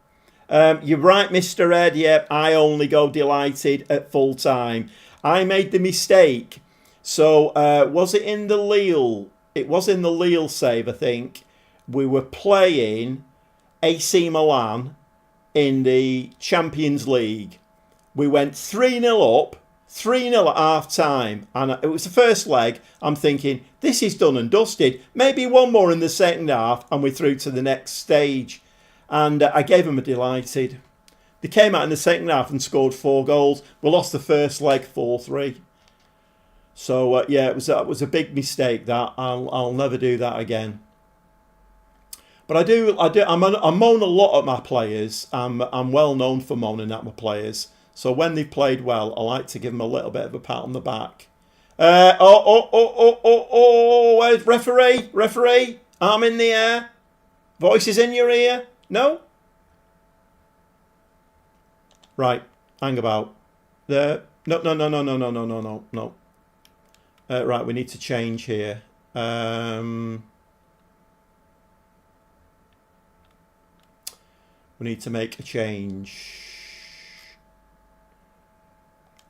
S1: You're right, Mr. Ed. Yep, I only go delighted at full time. I made the mistake. So was it in the Lille? It was in the Lille save, I think. We were playing AC Milan in the Champions League. We went 3-0 up, 3-0 at half time. And it was the first leg. I'm thinking, this is done and dusted. Maybe one more in the second half and we're through to the next stage. And I gave them a delighted. They came out in the second half and scored 4 goals. We lost the first leg 4-3. So, yeah, it was a big mistake that. I'll never do that again. But I moan a lot at my players. I'm well known for moaning at my players. So when they've played well, I like to give them a little bit of a pat on the back. Where's referee? Referee, arm in the air. Voices in your ear. No? Right, hang about. No. Right, we need to change here. We need to make a change.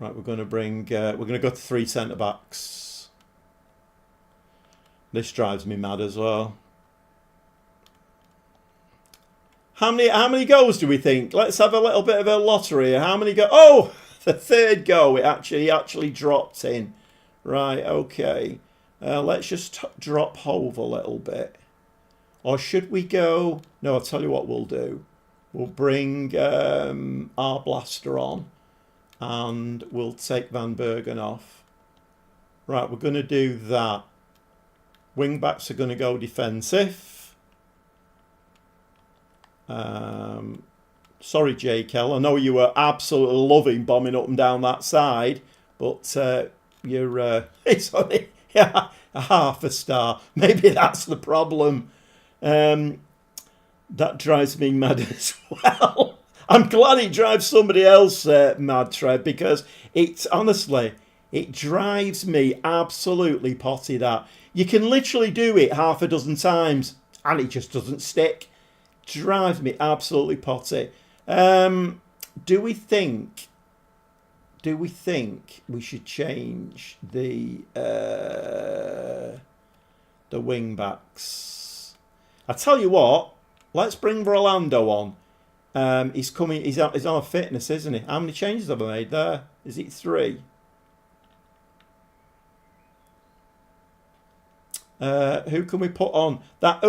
S1: Right, we're going to go to 3 centre backs. This drives me mad as well. How many goals do we think? Let's have a little bit of a lottery. How many go? Oh, the 3rd goal. It actually dropped in. Right, okay. Let's just drop Hove a little bit. Or should we go? No, I'll tell you what we'll do. We'll bring our blaster on. And we'll take Van Bergen off. Right, we're going to do that. Wing backs are going to go defensive. Sorry, JKL. I know you were absolutely loving bombing up and down that side. But it's only a half a star. Maybe that's the problem. That drives me mad as well. I'm glad it drives somebody else mad, Trev, because it drives me absolutely potty that. You can literally do it half a dozen times and it just doesn't stick. Drives me absolutely potty. Do we think we should change the... the wing backs. I tell you what, let's bring Rolando on. He's coming. He's on a fitness, isn't he? How many changes have I made there? Is it 3? Who can we put on? That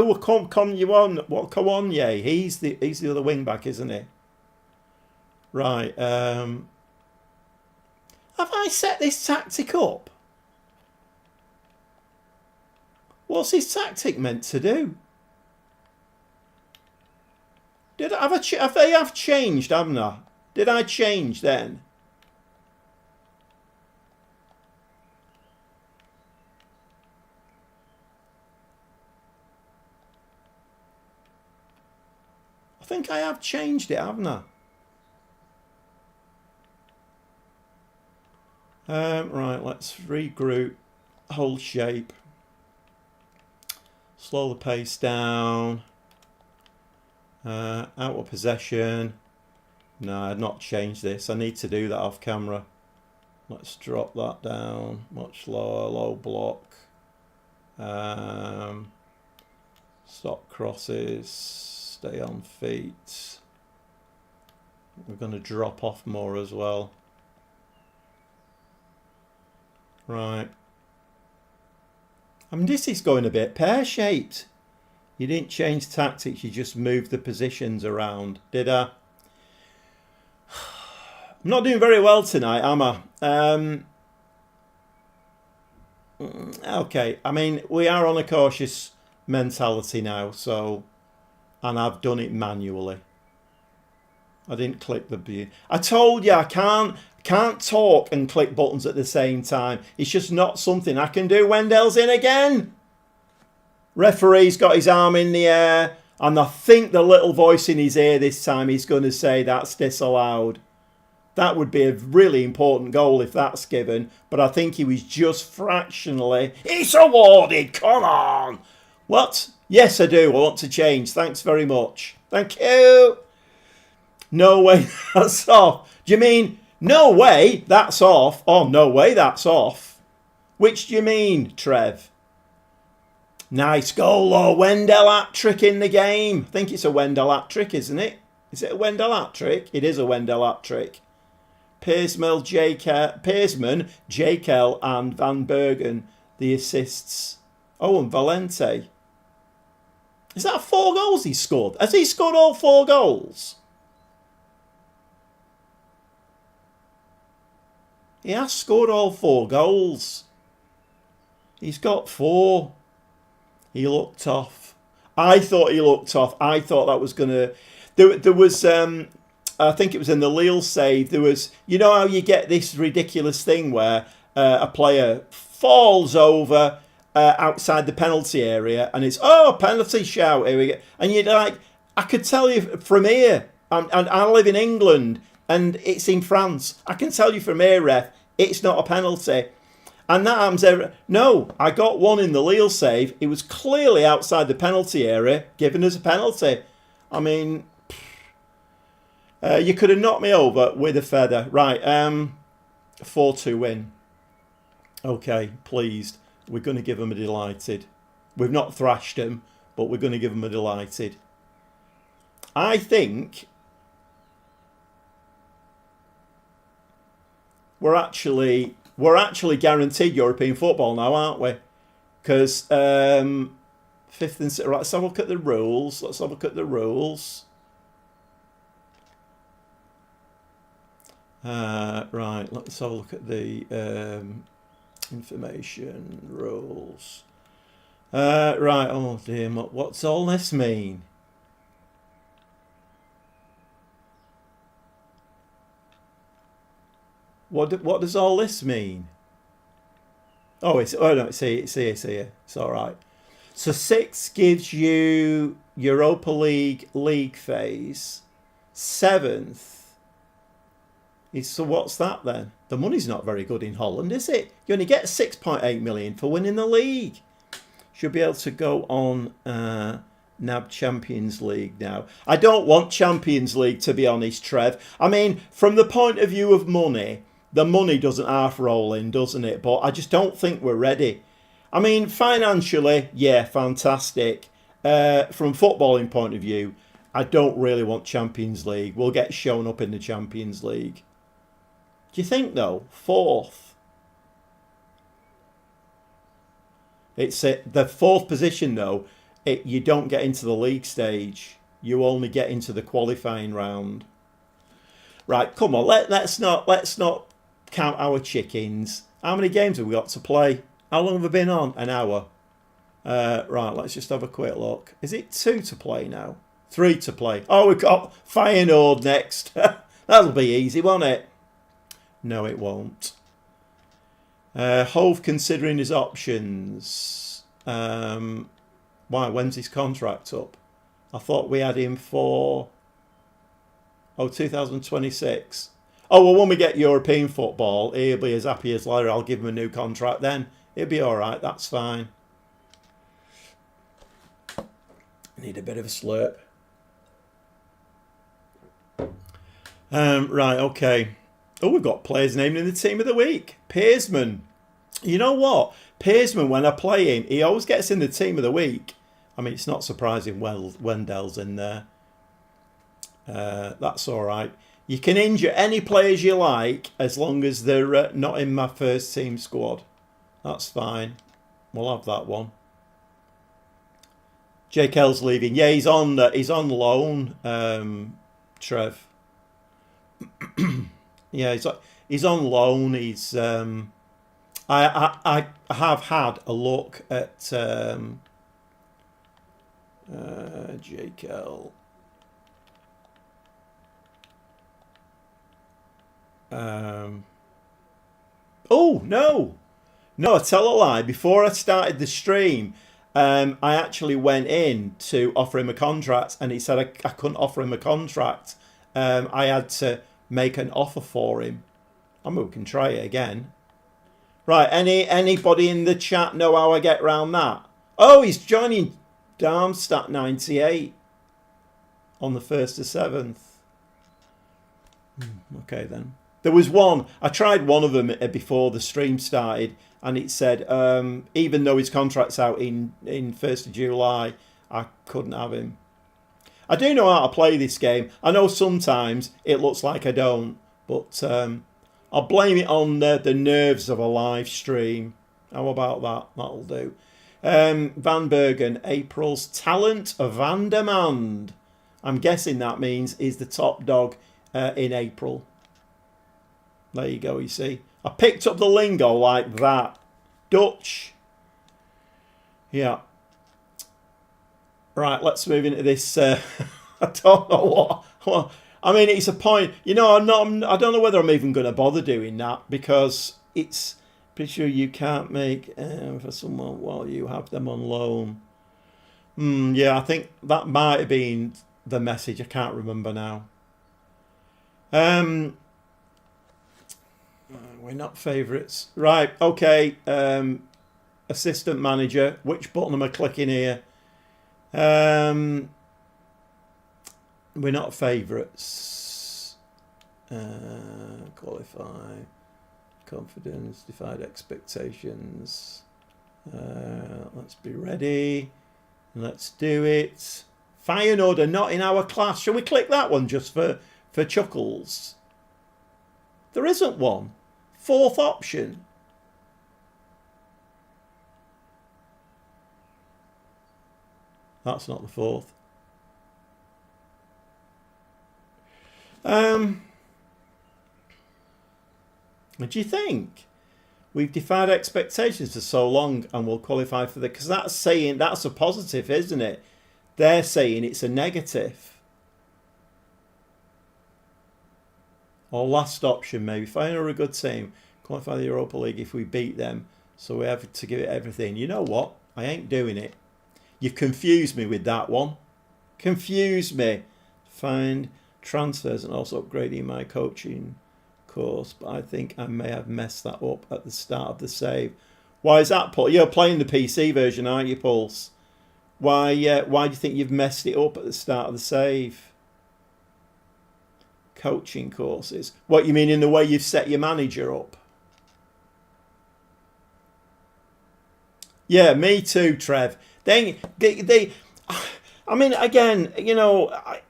S1: come you on. What come on, yay? He's the other wing back, isn't he? Right. Have I set this tactic up? What's his tactic meant to do? Have they changed, haven't I? Did I change then? I think I have changed it, haven't I? Right, let's regroup, hold shape, slow the pace down, out of possession. No, I've not changed this. I need to do that off camera. Let's drop that down, much lower, low block. Stop crosses, stay on feet. We're going to drop off more as well. Right. I mean, this is going a bit pear-shaped. You didn't change tactics, you just moved the positions around. Did I? I'm not doing very well tonight, am I? Okay, I mean, we are on a cautious mentality now, so... And I've done it manually. I didn't click the button. I told you I can't talk and click buttons at the same time. It's just not something I can do. Wendell's in again. Referee's got his arm in the air. And I think the little voice in his ear this time is going to say that's disallowed. That would be a really important goal if that's given. But I think he was just fractionally. It's awarded. Come on. What? Yes, I do. I want to change. Thanks very much. Thank you. No way that's off. Do you mean, no way that's off? Oh, no way that's off. Which do you mean, Trev? Nice goal, though. Wendell hat-trick in the game. I think it's a Wendell hat-trick, isn't it? Is it a Wendell hat-trick? It is a Wendell hat-trick. Pearsman, Jekyll and Van Bergen, the assists. Oh, and Valente. Is that 4 goals he scored? Has he scored all 4 goals? He has scored all 4 goals. He's got 4. He looked off. I thought he looked off. I thought that was going to... There was... I think it was in the Lille save. There was... You know how you get this ridiculous thing where a player falls over outside the penalty area and it's, oh, penalty shout, here we go. And you're like, I could tell you from here, and I live in England and it's in France. I can tell you from here, ref, it's not a penalty. And that happens no, I got one in the Lille save. It was clearly outside the penalty area, given as a penalty. I mean, you could have knocked me over with a feather. Right, 4-2 win. Okay, pleased. We're going to give them a delighted. We've not thrashed them, but we're going to give them a delighted. I think we're actually guaranteed European football now, aren't we? Because 5th and 6th. Right, let's have a look at the rules. Right, let's have a look at the information rules. Right, oh dear, what's all this mean? What does all this mean? Oh, no, see, it's here. It's all right. So 6 gives you Europa League phase. 7th is, so what's that then? The money's not very good in Holland, is it? You only get 6.8 million for winning the league. Should be able to go on NAB Champions League now. I don't want Champions League, to be honest, Trev. I mean, from the point of view of money, the money doesn't half roll in, doesn't it? But I just don't think we're ready. I mean, financially, yeah, fantastic. From a footballing point of view, I don't really want Champions League. We'll get shown up in the Champions League. Do you think, though? Fourth. It's the fourth position, though. You don't get into the league stage. You only get into the qualifying round. Right, come on. Let's not count our chickens. How many games have we got to play? How long have we been on? An hour. Right, let's just have a quick look. Is it 2 to play now? 3 to play. Oh, we've got Feyenoord next. That'll be easy, won't it? No, it won't. Hove considering his options. Why? When's his contract up? I thought we had him for 2026. Oh, well, when we get European football, he'll be as happy as Larry. I'll give him a new contract then. He'll be all right. That's fine. Need a bit of a slurp. Right, okay. Oh, we've got players named in the team of the week. Pearsman. You know what? Pearsman, when I play him, he always gets in the team of the week. I mean, it's not surprising Wendell's in there. That's all right. You can injure any players you like as long as they're not in my first team squad. That's fine. We'll have that one. Jake L's leaving. Yeah, he's on loan. Trev. Yeah, he's on loan. He's I have had a look at Jake L. Oh no, I tell a lie. Before I started the stream, I actually went in to offer him a contract, and he said I couldn't offer him a contract. I had to make an offer for him. I mean, we can try it again. Right, anybody in the chat know how I get round that? Oh, he's joining Darmstadt 98 on the 1st of 7th. Okay then. There was one, I tried one of them before the stream started, and it said, even though his contract's out in 1st of July, I couldn't have him. I do know how to play this game. I know sometimes it looks like I don't, but I'll blame it on the nerves of a live stream. How about that? That'll do. Van Bergen, April's talent van demand. I'm guessing that means he's the top dog in April. There you go, you see. I picked up the lingo like that. Dutch. Yeah. Right, let's move into this. I don't know what. I mean, it's a point. You know, I don't know whether I'm even going to bother doing that, because it's pretty sure you can't make for someone while you have them on loan. Yeah, I think that might have been the message. I can't remember now. We're not favourites. Right, okay. Assistant manager. Which button am I clicking here? We're not favourites. Qualify. Confidence. Defied expectations. Let's be ready. Let's do it. Feyenoord are not in our class. Shall we click that one just for chuckles? There isn't one. Fourth option. That's not the fourth. What do you think? We've defied expectations for so long and will qualify for the... Because that's a positive, isn't it? They're saying it's a negative. Or last option, maybe. Feyenoord are a good team. Qualify the Europa League if we beat them. So we have to give it everything. You know what? I ain't doing it. You confused me with that one. Confused me. Find transfers and also upgrading my coaching course. But I think I may have messed that up at the start of the save. Why is that, Paul? You're playing the PC version, aren't you, Pulse? Why do you think you've messed it up at the start of the save? Coaching courses. What you mean in the way you've set your manager up? Yeah, me too, Trev. They I mean, again,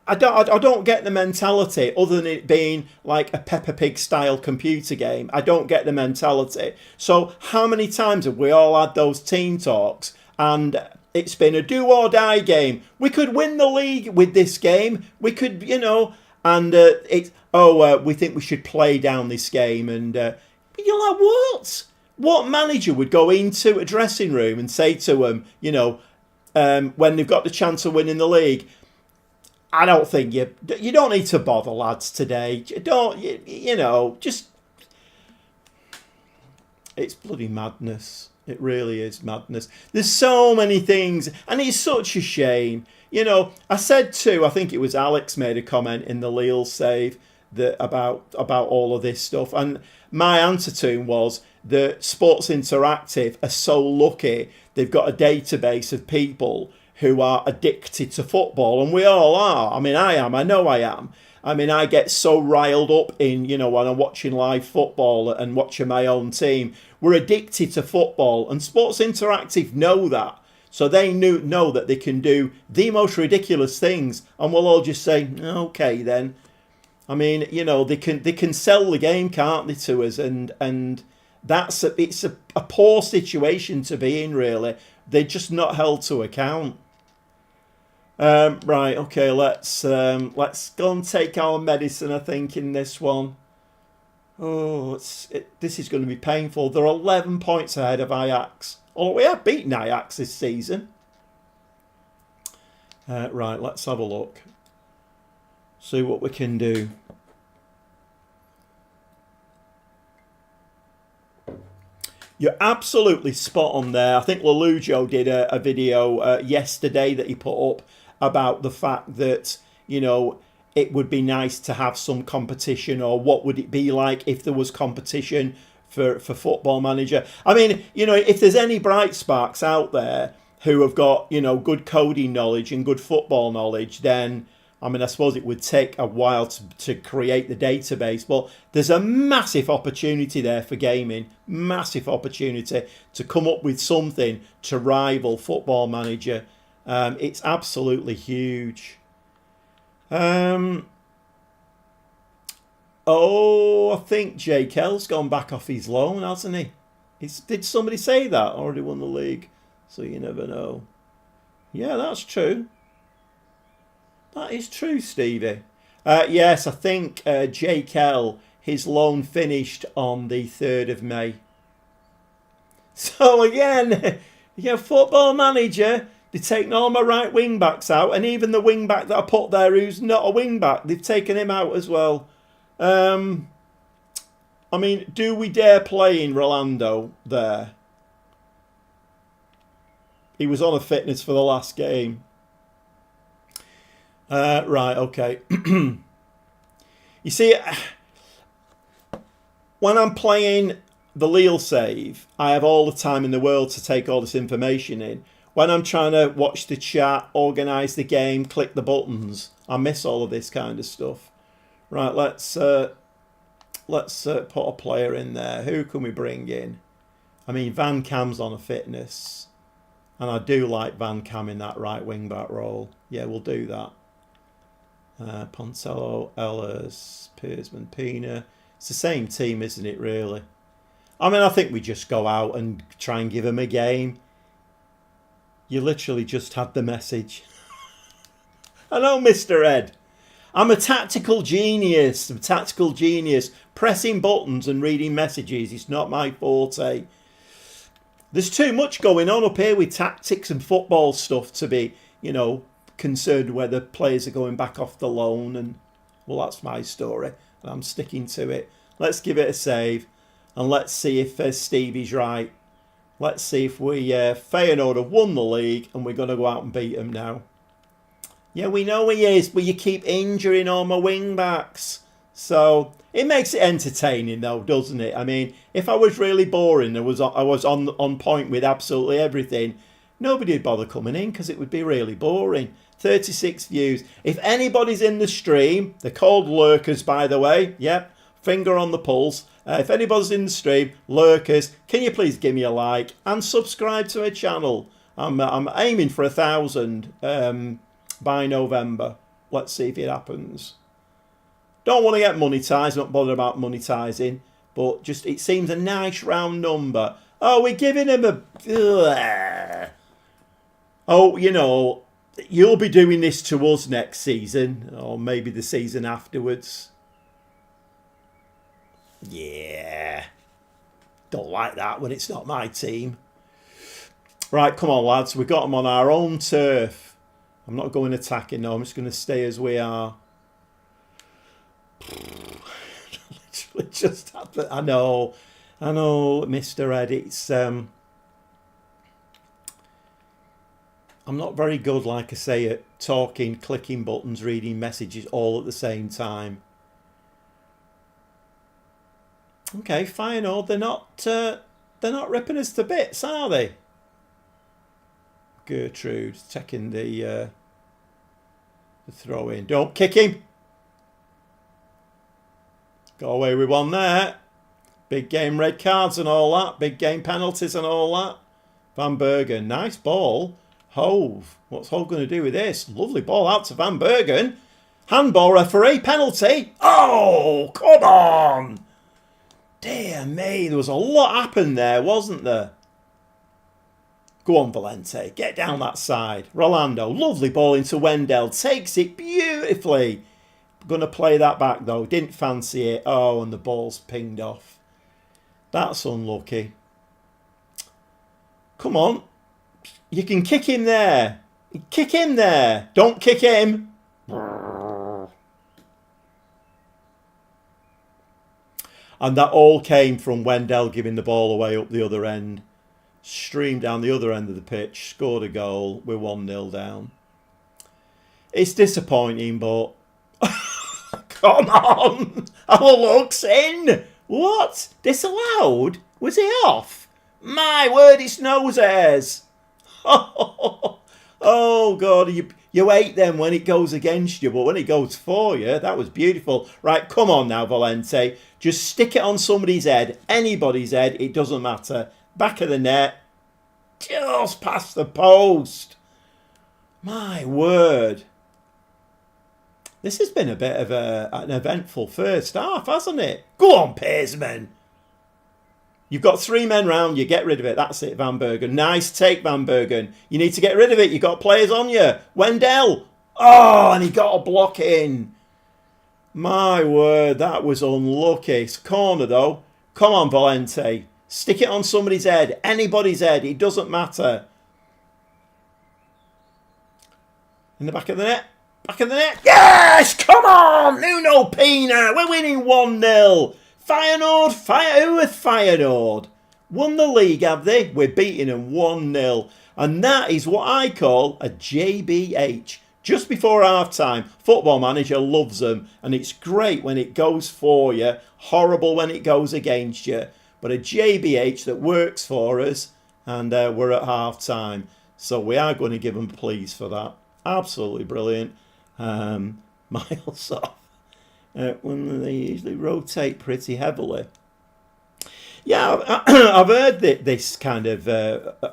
S1: I don't get the mentality other than it being like a Peppa Pig style computer game. I don't get the mentality. So how many times have we all had those team talks and it's been a do or die game? We could win the league with this game. We could, and we think we should play down this game. And you're like, what? What manager would go into a dressing room and say to them, when they've got the chance of winning the league, I don't think you don't need to bother, lads, today. Just it's bloody madness. It really is madness. There's so many things, and it's such a shame. I said too, I think it was Alex made a comment in the Lille save that about all of this stuff, and my answer to him was that Sports Interactive are so lucky they've got a database of people who are addicted to football, and we all are. I mean, I am. I know I am. I mean, I get so riled up in, when I'm watching live football and watching my own team. We're addicted to football, and Sports Interactive know that. So they know that they can do the most ridiculous things, and we'll all just say, okay then. I mean, they can sell the game, can't they, to us? And it's a poor situation to be in, really. They're just not held to account. Right, okay, let's go and take our medicine, I think, in this one. Oh, this is going to be painful. They're 11 points ahead of Ajax. Oh, we have beaten Ajax this season. Right, let's have a look. See what we can do. You're absolutely spot on there. I think Lelujo did a video yesterday that he put up about the fact that, it would be nice to have some competition, or what would it be like if there was competition for Football Manager. I mean, if there's any bright sparks out there who have got, good coding knowledge and good football knowledge, then, I mean, I suppose it would take a while to create the database, but there's a massive opportunity there for gaming, massive opportunity to come up with something to rival Football Manager. It's absolutely huge. I think Jake L's gone back off his loan, hasn't he? Did somebody say that? Already won the league, so you never know. Yeah, that's true. That is true, Stevie. Yes, I think Jake L, his loan finished on the 3rd of May. So again, Football Manager, they've taken all my right wing backs out, and even the wing back that I put there who's not a wing back, they've taken him out as well. I mean, do we dare play in Rolando there? He was on a fitness for the last game. Right, okay. You see, when I'm playing the Lille save, I have all the time in the world to take all this information in. When I'm trying to watch the chat, organise the game, click the buttons, I miss all of this kind of stuff. Right, let's put a player in there. Who can we bring in? I mean, Van Cam's on a fitness, and I do like Van Cam in that right wing back role. Yeah, we'll do that. Poncello, Ehlers, Pearsman, Pina. It's the same team, isn't it, really? I mean, I think we just go out and try and give them a game. You literally just had the message. I know, Mr. Ed. I'm a tactical genius. I'm a tactical genius. Pressing buttons and reading messages is not my forte. There's too much going on up here with tactics and football stuff to be, concerned whether players are going back off the loan. And, well, that's my story. And I'm sticking to it. Let's give it a save. And let's see if Stevie's right. Let's see if Feyenoord have won the league and we're going to go out and beat them now. Yeah, we know he is, but you keep injuring all my wing backs. So it makes it entertaining though, doesn't it? I mean, if I was really boring, I was on point with absolutely everything, nobody would bother coming in because it would be really boring. 36 views. If anybody's in the stream, they're called lurkers, by the way. Yep. finger on the pulse. If anybody's in the stream, lurkers, can you please give me a like and subscribe to my channel? I'm aiming for 1,000 by November. Let's see if it happens. Don't want to get monetized, not bothered about monetizing, but just it seems a nice round number. Oh, we're giving him a... Oh, you know, you'll be doing this to us next season, or maybe the season afterwards. Yeah. Don't like that when it's not my team. Right, come on, lads. We got them on our own turf. I'm not going attacking, no. I'm just going to stay as we are. Literally just happened. I know, Mr. Ed. It's I'm not very good, like I say, at talking, clicking buttons, reading messages all at the same time. Okay, fine. Oh, they're not ripping us to bits, are they? Gertrude taking the throw in. Don't kick him. Got away with one there. Big game red cards and all that. Big game penalties and all that. Van Bergen, nice ball. Hove, what's Hove going to do with this? Lovely ball out to Van Bergen. Handball referee, penalty. Oh, come on. Dear me, there was a lot happened there, wasn't there? Go on, Valente. Get down that side. Rolando, lovely ball into Wendell. Takes it beautifully. Going to play that back, though. Didn't fancy it. Oh, and the ball's pinged off. That's unlucky. Come on. You can kick him there. Kick him there. Don't kick him. And that all came from Wendell giving the ball away up the other end. Streamed down the other end of the pitch. Scored a goal. We're 1-0 down. It's disappointing, but... Come on. Oh, looks in. What? Disallowed? Was he off? My word, it's nose hairs. Oh, God. You hate them when it goes against you, but when it goes for you, that was beautiful. Right, come on now, Valente. Just stick it on somebody's head, anybody's head, it doesn't matter. Back of the net, just past the post. My word. This has been a bit of an eventful first half, hasn't it? Go on, Pearsman. You've got 3 men round you. Get rid of it. That's it, Van Bergen. Nice take, Van Bergen. You need to get rid of it. You've got players on you. Wendell. Oh, and he got a block in. My word, that was unlucky. It's a corner, though. Come on, Valente. Stick it on somebody's head. Anybody's head. It doesn't matter. In the back of the net. Back of the net. Yes! Come on! Nuno Pina. We're winning 1-0. Feyenoord, who with Feyenoord? Won the league, have they? We're beating them 1-0. And that is what I call a JBH. Just before half-time, Football Manager loves them. And it's great when it goes for you. Horrible when it goes against you. But a JBH that works for us. And we're at half-time. So we are going to give them please for that. Absolutely brilliant. Miles off. When they usually rotate pretty heavily. Yeah, I've heard this kind of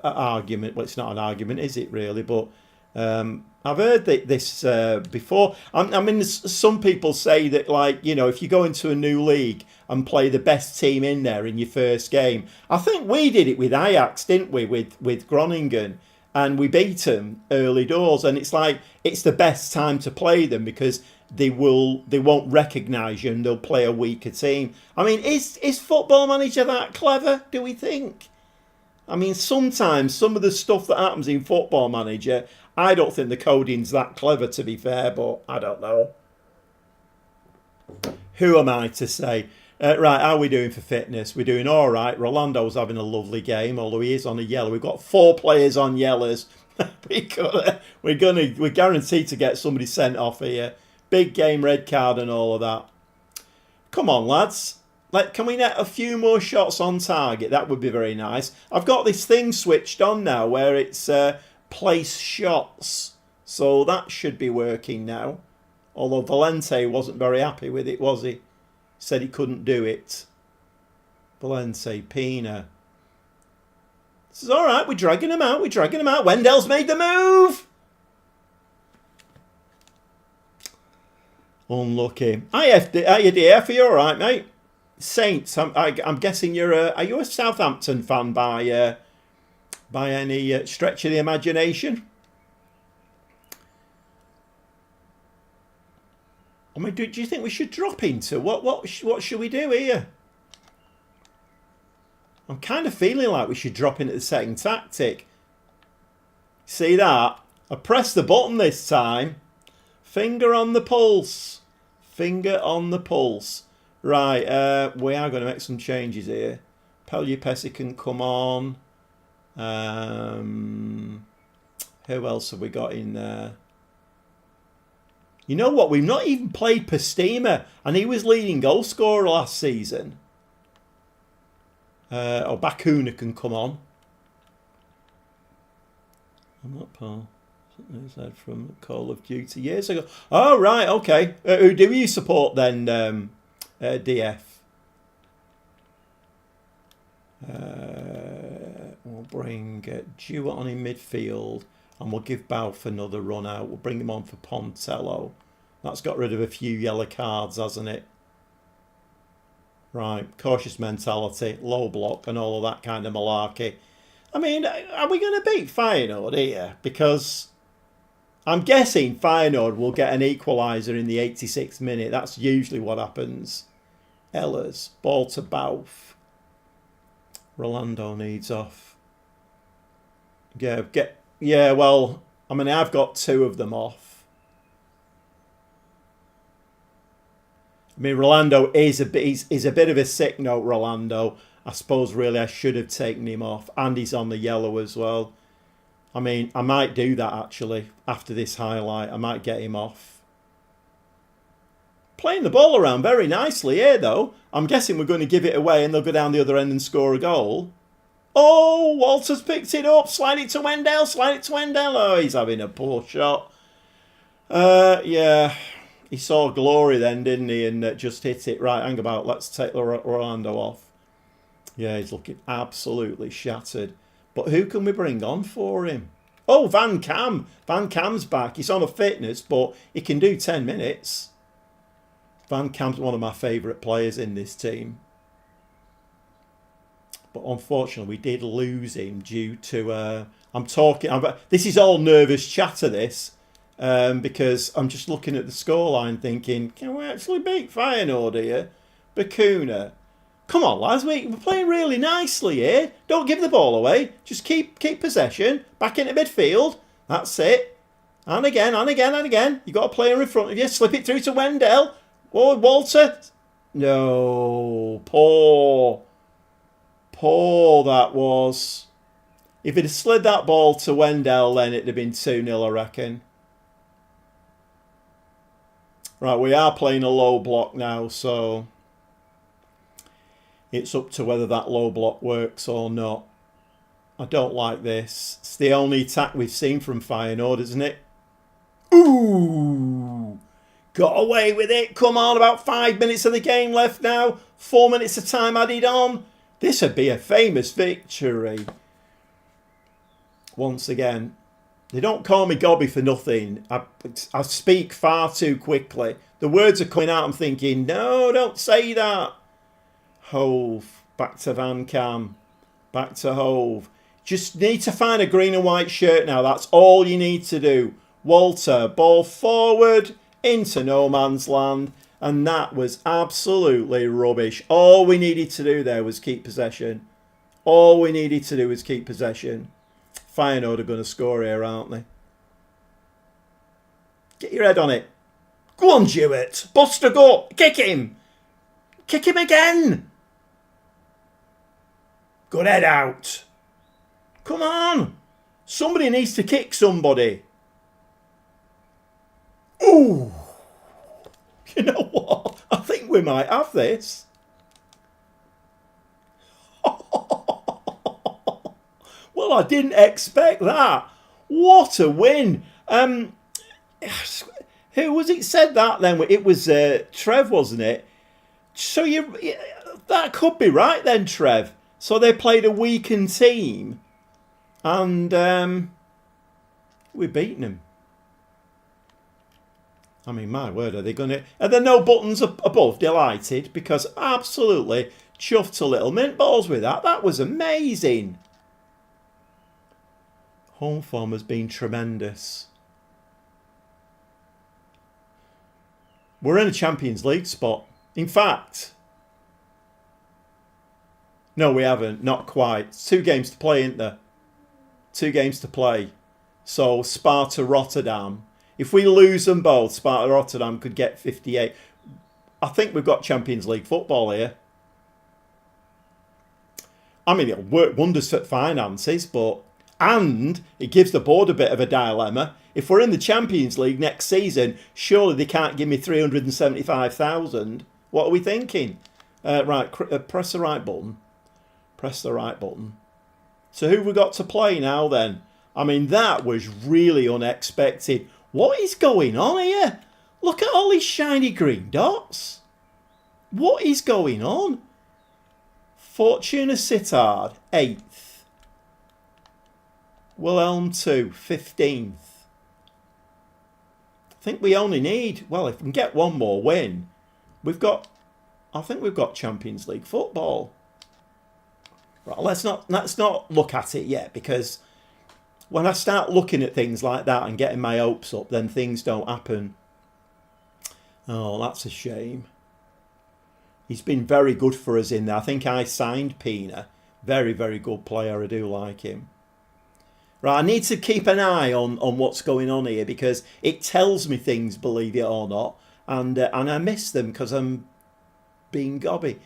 S1: argument. Well, it's not an argument, is it really? But I've heard this before. I mean, some people say that, like, you know, if you go into a new league and play the best team in there in your first game. I think we did it with Ajax, didn't we, with Groningen? And we beat them early doors. And it's like, it's the best time to play them because they won't recognise you and they'll play a weaker team. I mean, is Football Manager that clever, do we think? I mean, sometimes some of the stuff that happens in Football Manager, I don't think the coding's that clever, to be fair, but I don't know. Who am I to say? Right, how are we doing for fitness? We're doing all right. Rolando's having a lovely game, although he is on a yellow. We've got 4 players on yellows. We're guaranteed to get somebody sent off here. Big game, red card and all of that. Come on, lads. Can we net a few more shots on target? That would be very nice. I've got this thing switched on now where it's place shots. So that should be working now. Although Valente wasn't very happy with it, was he? said he couldn't do it. Valencia, Pina. This is all right. We're dragging him out. We're dragging him out. Wendell's made the move. Unlucky. Hi, DF. Are you all right, mate? Saints. I'm guessing are you a Southampton fan by any stretch of the imagination? I mean, do you think we should drop into what should we do here? I'm kind of feeling like we should drop into the second tactic. See that? I pressed the button this time. Finger on the pulse. Finger on the pulse. Right, we are going to make some changes here. Pelupesi can come on. Who else have we got in there? You know what? We've not even played Pastima, and he was leading goal scorer last season. Bakuna can come on. I'm not Paul. Something said from Call of Duty years ago. Oh, right, okay. Who do you support then, DF? We'll bring Jewett on in midfield, and we'll give Balfe another run out. We'll bring him on for Pontello. That's got rid of a few yellow cards, hasn't it? Right, cautious mentality, low block, and all of that kind of malarkey. I mean, are we going to beat Feyenoord here? Because I'm guessing Feyenoord will get an equaliser in the 86th minute. That's usually what happens. Ellers, ball to Balfe. Rolando needs off. Yeah, well, I mean, I've got two of them off. I mean, Rolando is a bit of a sick note, Rolando. I suppose really I should have taken him off. And he's on the yellow as well. I mean, I might do that actually after this highlight. I might get him off. Playing the ball around very nicely here though. I'm guessing we're going to give it away and they'll go down the other end and score a goal. Oh, Walter's picked it up. Slide it to Wendell. Slide it to Wendell. Oh, he's having a poor shot. Yeah. He saw glory then, didn't he? And just hit it. Right, hang about. Let's take Rolando off. Yeah, he's looking absolutely shattered. But who can we bring on for him? Oh, Van Cam. Van Cam's back. He's on a fitness, but he can do 10 minutes. Van Cam's one of my favourite players in this team. But unfortunately, we did lose him due to... this is all nervous chatter, this. Because I'm just looking at the scoreline thinking, can we actually beat Feyenoord here? Bakuna. Come on, lads, we're playing really nicely here. Don't give the ball away. Just keep possession. Back into midfield. That's it. And again, and again, and again. You've got a player in front of you. Slip it through to Wendell. Oh, Walter. No. Poor that was. If it had slid that ball to Wendell, then it'd have been 2-0, I reckon. Right, we are playing a low block now, so it's up to whether that low block works or not. I don't like this. It's the only attack we've seen from Feyenoord, isn't it? Ooh! Got away with it. Come on, about 5 minutes of the game left now. 4 minutes of time added on. This would be a famous victory. Once again. They don't call me Gobby for nothing. I speak far too quickly. The words are coming out. I'm thinking, no, don't say that. Hove. Back to Van Cam. Back to Hove. Just need to find a green and white shirt now. That's all you need to do. Walter. Ball forward. Into no man's land. And that was absolutely rubbish. All we needed to do there was keep possession. All we needed to do was keep possession. Feyenoord are going to score here, aren't they? Get your head on it. Go on, Jewett. Bust a go. Kick him. Kick him again. Good head out. Come on. Somebody needs to kick somebody. Ooh. You know what? I think we might have this. Well, I didn't expect that. What a win. Who was it said that then? It was Trev, wasn't it? So that could be right then, Trev. So they played a weakened team, and we've beaten them. I mean, my word, are there no buttons above delighted? Because absolutely chuffed to little mint balls with that. That was amazing. Home form has been tremendous. We're in a Champions League spot. In fact, no, we haven't. Not quite. It's 2 games to play, isn't there? 2 games to play. So Sparta Rotterdam. If we lose them both, Sparta Rotterdam could get 58. I think we've got Champions League football here. I mean, it'll work wonders for finances, and it gives the board a bit of a dilemma. If we're in the Champions League next season, surely they can't give me 375,000. What are we thinking? Right, press the right button. Press the right button. So who have we got to play now then? I mean, that was really unexpected. What is going on here? Look at all these shiny green dots. What is going on? Fortuna Sittard, 8th. Wilhelm 2, 15th. I think we only need, well, if we can get one more win, I think we've got Champions League football. Right, let's not look at it yet, because when I start looking at things like that and getting my hopes up, then things don't happen. Oh, that's a shame. He's been very good for us in there. I think I signed Pina. Very, very good player. I do like him. Right, I need to keep an eye on what's going on here, because it tells me things, believe it or not. And I miss them because I'm being gobby.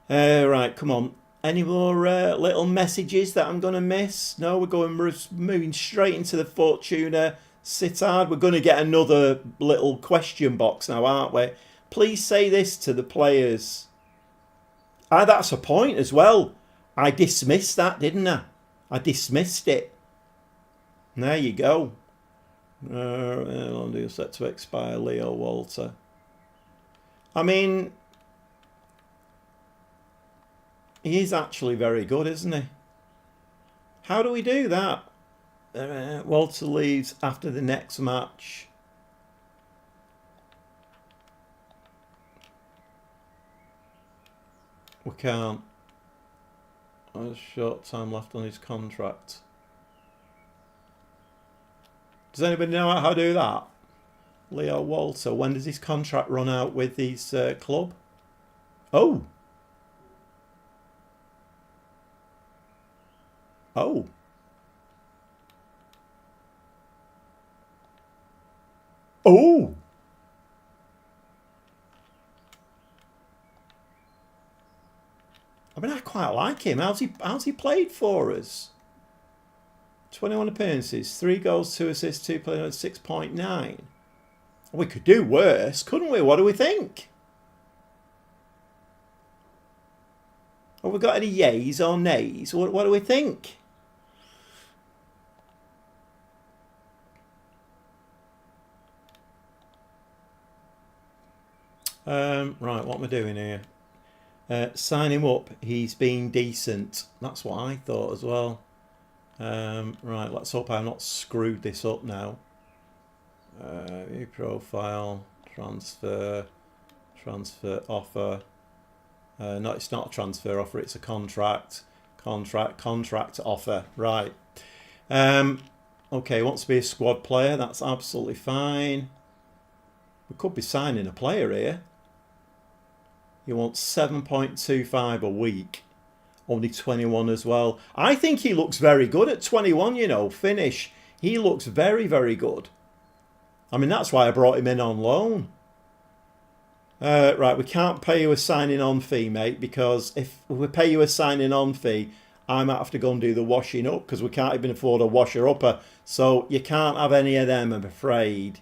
S1: Right, come on. Any more little messages that I'm going to miss? No, we're moving straight into the Fortuna Sittard. We're going to get another little question box now, aren't we? Please say this to the players. That's a point as well. I dismissed that, didn't I? I dismissed it. There you go. Set to expire, Leo Walter. I mean, he is actually very good, isn't he? How do we do that? Walter leaves after the next match. We can't. There's short time left on his contract. Does anybody know how to do that? Leo Walter, when does his contract run out with his club? Oh. Oh. Oh. I mean, I quite like him. How's he played for us? 21 appearances, 3 goals, 2 assists, 2 players, 6.9. We could do worse, couldn't we? What do we think? Have we got any yays or nays? What do we think? Right, what am I doing here? Sign him up. He's been decent. That's what I thought as well. Right, let's hope I've not screwed this up now. View profile, transfer offer. No, it's not a transfer offer, it's a contract offer. Right. Okay, wants to be a squad player. That's absolutely fine. We could be signing a player here. He wants 7.25 a week. Only 21 as well. I think he looks very good at 21, you know. Finish. He looks very, very good. I mean, that's why I brought him in on loan. Right, we can't pay you a signing on fee, mate, because if we pay you a signing on fee, I might have to go and do the washing up, because we can't even afford a washer-upper. So you can't have any of them, I'm afraid.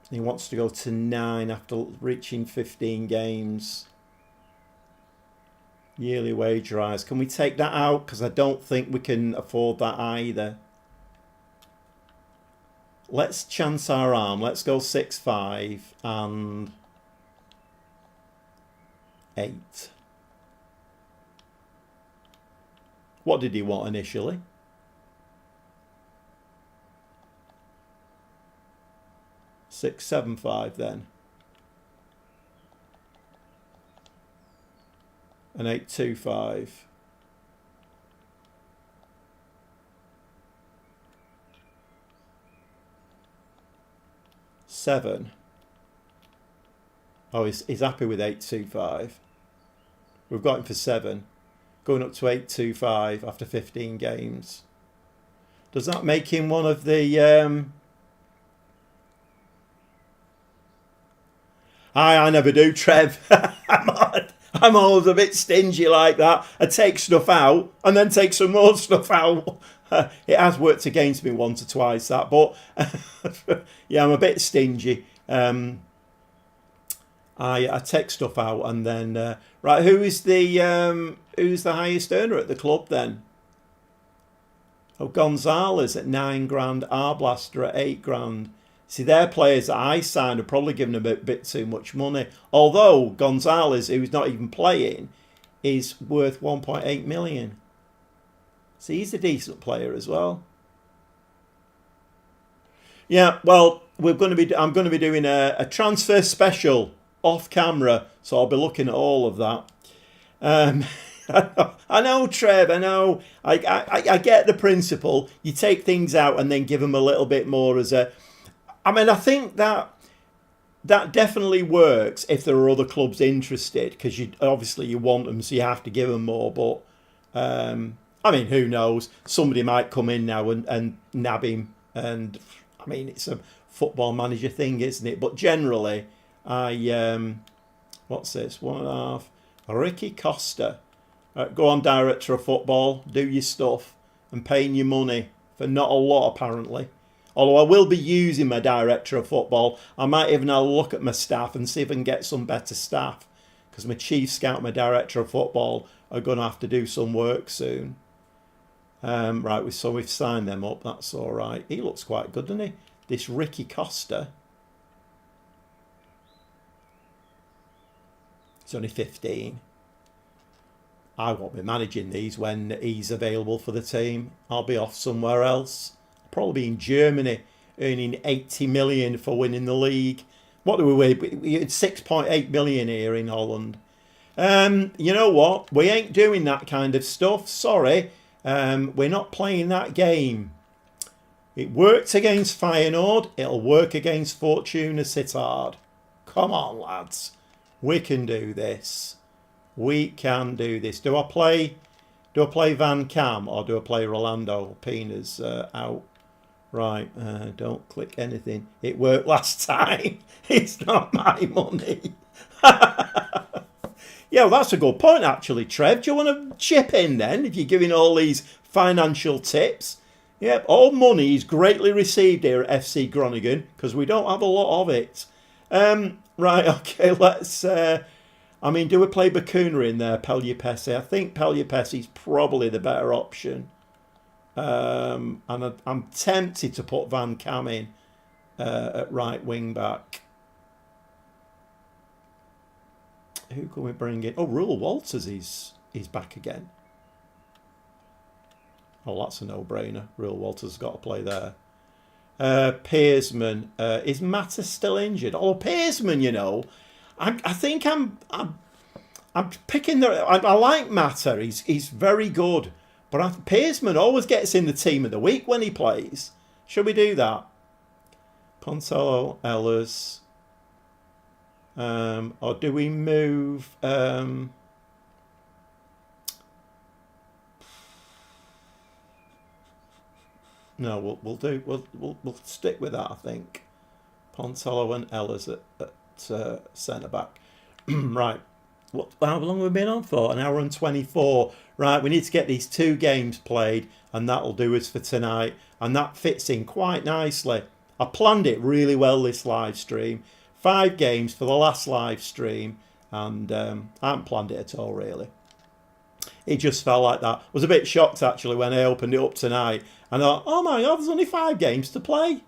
S1: He wants to go to 9 after reaching 15 games. Yearly wage rise. Can we take that out? Because I don't think we can afford that either. Let's chance our arm. Let's go 6.5 and 8. What did he want initially? £675 then. And 825. £7. Oh, he's happy with 825. We've got him for 7. Going up to 825 after 15 games. Does that make him one of the... I never do, Trev. I'm always a bit stingy like that. I take stuff out and then take some more stuff out. It has worked against me once or twice, that. But yeah, I'm a bit stingy. I take stuff out and then... right, who's the highest earner at the club then? Oh, Gonzalez at 9 grand. Arblaster at 8 grand. See, their players that I signed are probably giving a bit too much money. Although Gonzalez, who's not even playing, is worth 1.8 million. So he's a decent player as well. Yeah, well, I'm going to be doing a transfer special off camera, so I'll be looking at all of that. I know, Trev. I know. I get the principle. You take things out and then give them a little bit more as a. I mean, I think that definitely works if there are other clubs interested, because obviously you want them, so you have to give them more. But I mean, who knows? Somebody might come in now and nab him, and I mean, it's a football manager thing, isn't it? But generally, what's this? 1.5. Ricky Costa. Go on, director of football, do your stuff, and paying your money for not a lot apparently. Although I will be using my director of football. I might even have a look at my staff and see if I can get some better staff, because my chief scout and my director of football are going to have to do some work soon. Right, so we've signed them up. That's all right. He looks quite good, doesn't he? This Ricky Costa. He's only 15. I won't be managing these when he's available for the team. I'll be off somewhere else. Probably in Germany, earning 80 million for winning the league. What do we win? We had 6.8 million here in Holland. You know what? We ain't doing that kind of stuff. Sorry. We're not playing that game. It worked against Feyenoord. It'll work against Fortuna Sittard. Come on, lads. We can do this. We can do this. Do I play Van Cam or do I play Rolando? Pina's out. Right, don't click anything. It worked last time. It's not my money. Yeah, well, that's a good point, actually, Trev. Do you want to chip in then, if you're giving all these financial tips? Yep, all money is greatly received here at FC Groningen, because we don't have a lot of it. Right, okay, let's... I mean, do we play Bacuna in there, Pellier-Pessi? I think Pellier-Pessi is probably the better option. And I'm tempted to put Van Cam in at right wing back. Who can we bring in? Oh, Rule Walters is back again. Oh, that's a no-brainer. Rule Walters has got to play there. Pearsman. Is Mata still injured? Oh, Pearsman, you know. I think I'm picking the... I like Mata. He's very good. But Pearsman always gets in the team of the week when he plays. Should we do that? Poncello, Ehlers. Or do we move... no, we'll stick with that, I think. Poncello and Ehlers at centre back. Right. How long have we been on for? An hour and 24. Right, we need to get these 2 games played, and that'll do us for tonight. And that fits in quite nicely. I planned it really well, this live stream. 5 games for the last live stream, and I haven't planned it at all, really. It just felt like that. I was a bit shocked, actually, when I opened it up tonight. And I thought, oh my God, there's only 5 games to play.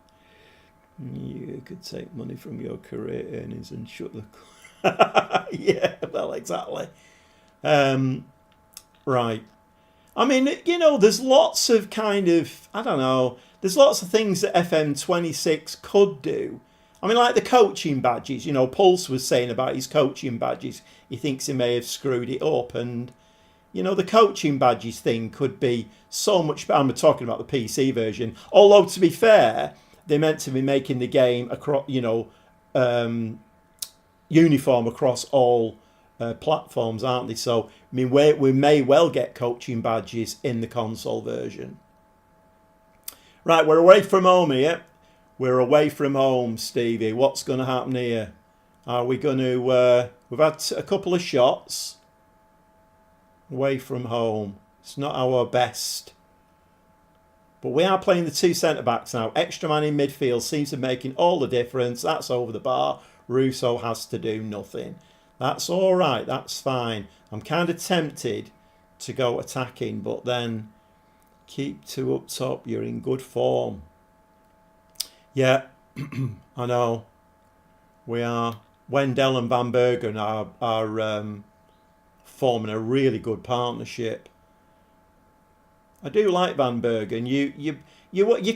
S1: You could take money from your career earnings and shut the... Yeah, well, exactly. Um, right. I mean, there's lots of I don't know, there's lots of things that FM26 could do. I mean, like the coaching badges, Pulse was saying about his coaching badges. He thinks he may have screwed it up. And, the coaching badges thing could be so much better. I'm talking about the PC version. Although, to be fair, they're meant to be making the game across, uniform across all platforms, aren't they? So, I mean, we may well get coaching badges in the console version. Right, we're away from home here. We're away from home, Stevie. What's going to happen here? Are we going to... we've had a couple of shots. Away from home. It's not our best. But we are playing the two centre-backs now. Extra man in midfield seems to be making all the difference. That's over the bar. Russo has to do nothing. That's all right. That's fine. I'm kind of tempted to go attacking, but then keep two up top. You're in good form. Yeah, I know. We are. Wendell and Van Bergen are forming a really good partnership. I do like Van Bergen. You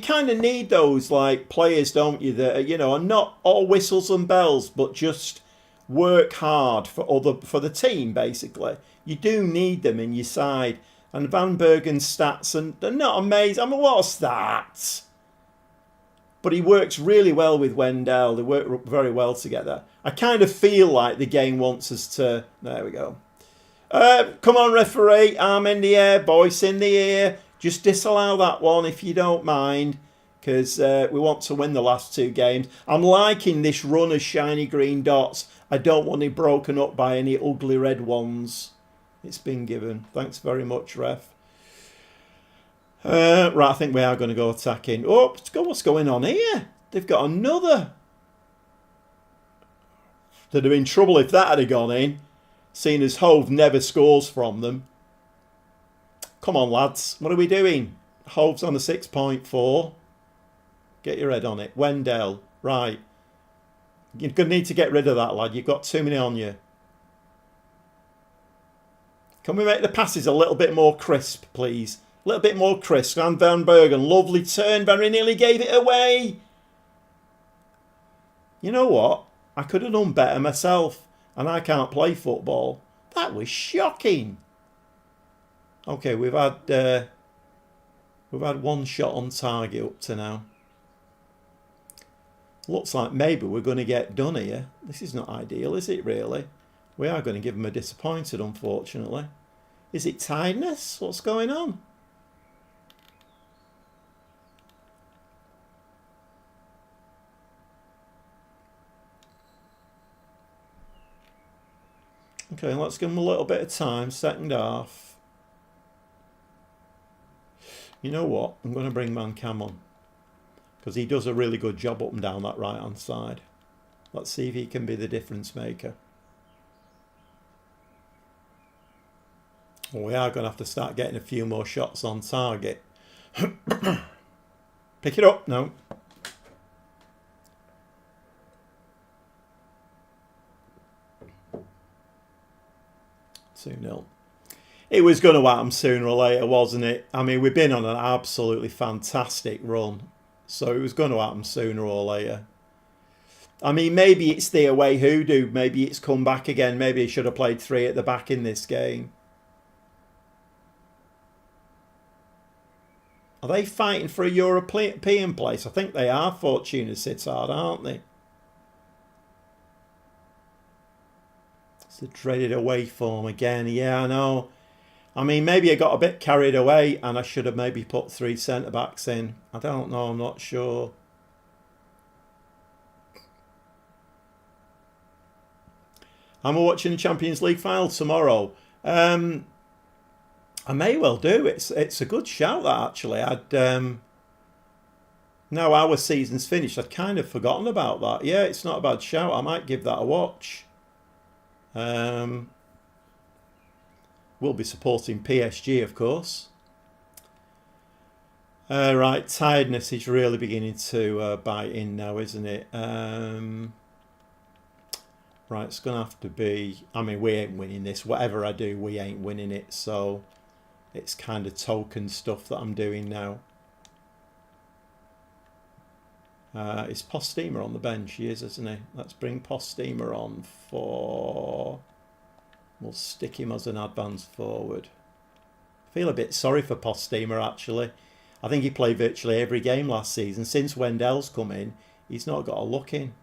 S1: kind of need those like players, don't you? That are not all whistles and bells, but just work hard for the team. Basically, you do need them in your side. And Van Bergen's stats and they're not amazing. I mean, what stats? But he works really well with Wendell. They work very well together. I kind of feel like the game wants us to... There we go. Come on, referee. Arm in the air. Voice in the ear. Just disallow that one if you don't mind. Because we want to win the last two games. I'm liking this run of shiny green dots. I don't want it broken up by any ugly red ones. It's been given. Thanks very much, ref. Right, I think we are going to go attacking. Oh, what's going on here? They've got another. They'd have been trouble if that had gone in, seeing as Hove never scores from them. Come on, lads. What are we doing? Hove's on a 6.4. Get your head on it. Wendell. Right. You're going to need to get rid of that, lad. You've got too many on you. Can we make the passes a little bit more crisp, please? A little bit more crisp. And Van Bergen, lovely turn. Very nearly gave it away. You know what? I could have done better myself. And I can't play football. That was shocking. Okay, we've had one shot on target up to now. Looks like maybe we're going to get done here. This is not ideal, is it really? We are going to give them a disappointed, unfortunately. Is it tiredness? What's going on? Okay, let's give them a little bit of time. Second half. You know what? I'm going to bring Mancam on. Because he does a really good job up and down that right-hand side. Let's see if he can be the difference maker. Well, we are going to have to start getting a few more shots on target. Pick it up. No. Two-nil. It was going to happen sooner or later, wasn't it? I mean, we've been on an absolutely fantastic run. So it was going to happen sooner or later. I mean, maybe it's the away hoodoo. Maybe it's come back again. Maybe he should have played three at the back in this game. Are they fighting for a European place? I think they are, Fortuna Sittard, aren't they? It's the dreaded away form again. Yeah, I know. I mean, maybe I got a bit carried away and I should have maybe put three centre-backs in. I don't know. I'm not sure. I'm watching the Champions League final tomorrow. I may well do. It's a good shout, that, actually. Now our season's finished. I'd kind of forgotten about that. Yeah, it's not a bad shout. I might give that a watch. We'll be supporting PSG, of course. Right, tiredness is really beginning to bite in now, isn't it? Right, Right, it's going to have to be... I mean, we ain't winning this. Whatever I do, we ain't winning it. So it's kind of token stuff that I'm doing now. Is Postema on the bench? He is, isn't he? Let's bring Postema on for... We'll stick him as an advance forward. I feel a bit sorry for Postema, actually. I think he played virtually every game last season. Since Wendell's come in, he's not got a look in.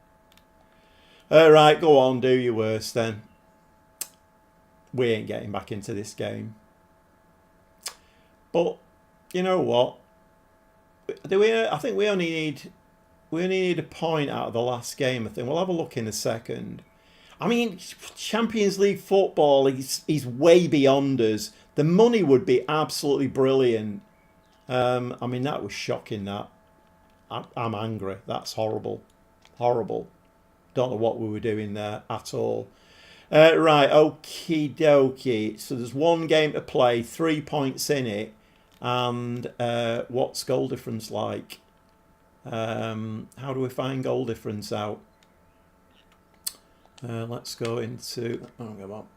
S1: Right, go on, do your worst then. We ain't getting back into this game. But, you know what? I think we only need a point out of the last game. I think we'll have a look in a second. I mean, Champions League football is way beyond us. The money would be absolutely brilliant. I mean, that was shocking, that. I'm angry. That's horrible. Horrible. Don't know what we were doing there at all. Right, okie dokie. So there's one game to play, 3 points in it. And what's goal difference like? How do we find goal difference out? Let's go into... Oh, come on.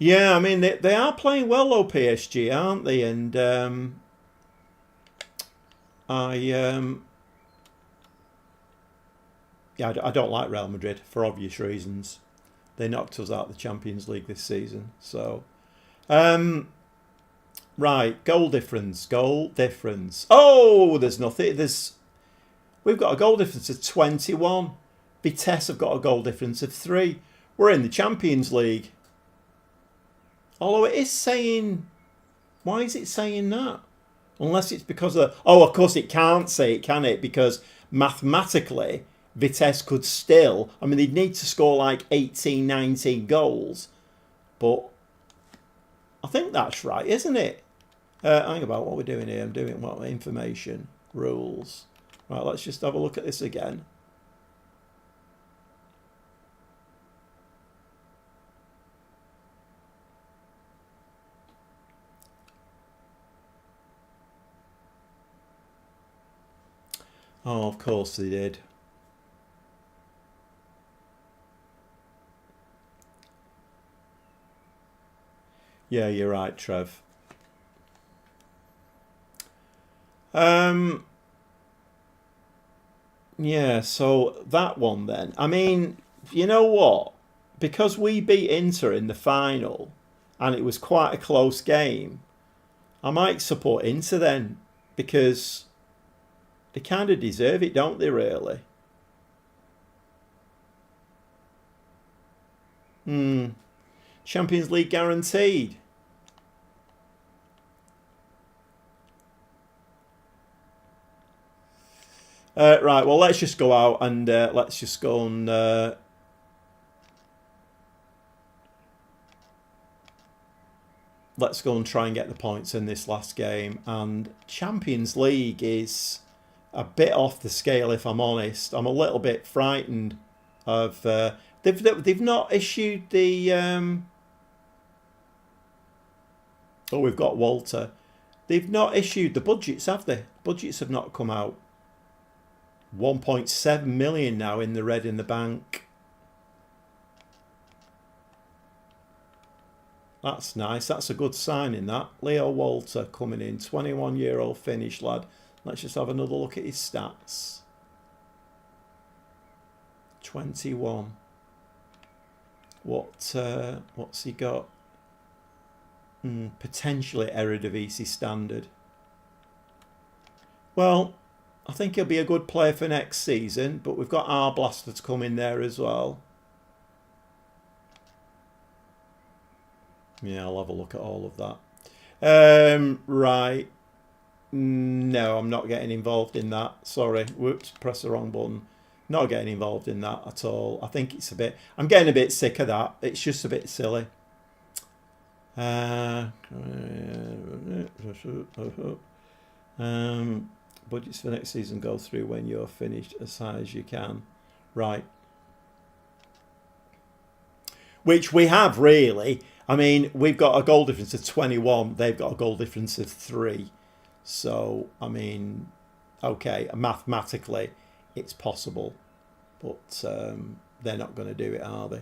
S1: Yeah, I mean, they are playing well, though, PSG, aren't they? And I don't like Real Madrid for obvious reasons. They knocked us out of the Champions League this season. So, right, goal difference. Oh, there's nothing. We've got a goal difference of 21. Vitesse have got a goal difference of 3. We're in the Champions League. Although it is saying... Why is it saying that? Unless it's because of... Oh, of course it can't say it, can it? Because mathematically, Vitesse could still... I mean, they'd need to score like 18, 19 goals. But I think that's right, isn't it? Hang about what we're doing here. I'm doing what? Information. Rules. Right, let's just have a look at this again. Oh, of course they did. Yeah, you're right, Trev. Yeah, so that one then. I mean, you know what? Because we beat Inter in the final, and it was quite a close game, I might support Inter then, because they kind of deserve it, don't they, really? Champions League guaranteed. Right, well, let's just go out and let's just go and... let's go and try and get the points in this last game. And Champions League is a bit off the scale, if I'm honest. I'm a little bit frightened of... they've not issued the... Oh, we've got Walter. They've not issued the budgets, have they? Budgets have not come out. 1.7 million now in the red in the bank. That's nice. That's a good sign in that. Leo Walter coming in. 21-year-old Finnish lad. Let's just have another look at his stats. 21. What's he got? Potentially Eredivisie standard. Well, I think he'll be a good player for next season, but we've got our Blaster to come in there as well. Yeah, I'll have a look at all of that. Right. No, I'm not getting involved in that. Sorry. Whoops, press the wrong button. Not getting involved in that at all. I think it's a bit... I'm getting a bit sick of that. It's just a bit silly. Budgets for next season go through when you're finished as high as you can. Right. Which we have, really. I mean, we've got a goal difference of 21. They've got a goal difference of 3. So, I mean, okay, mathematically it's possible, but they're not going to do it, are they?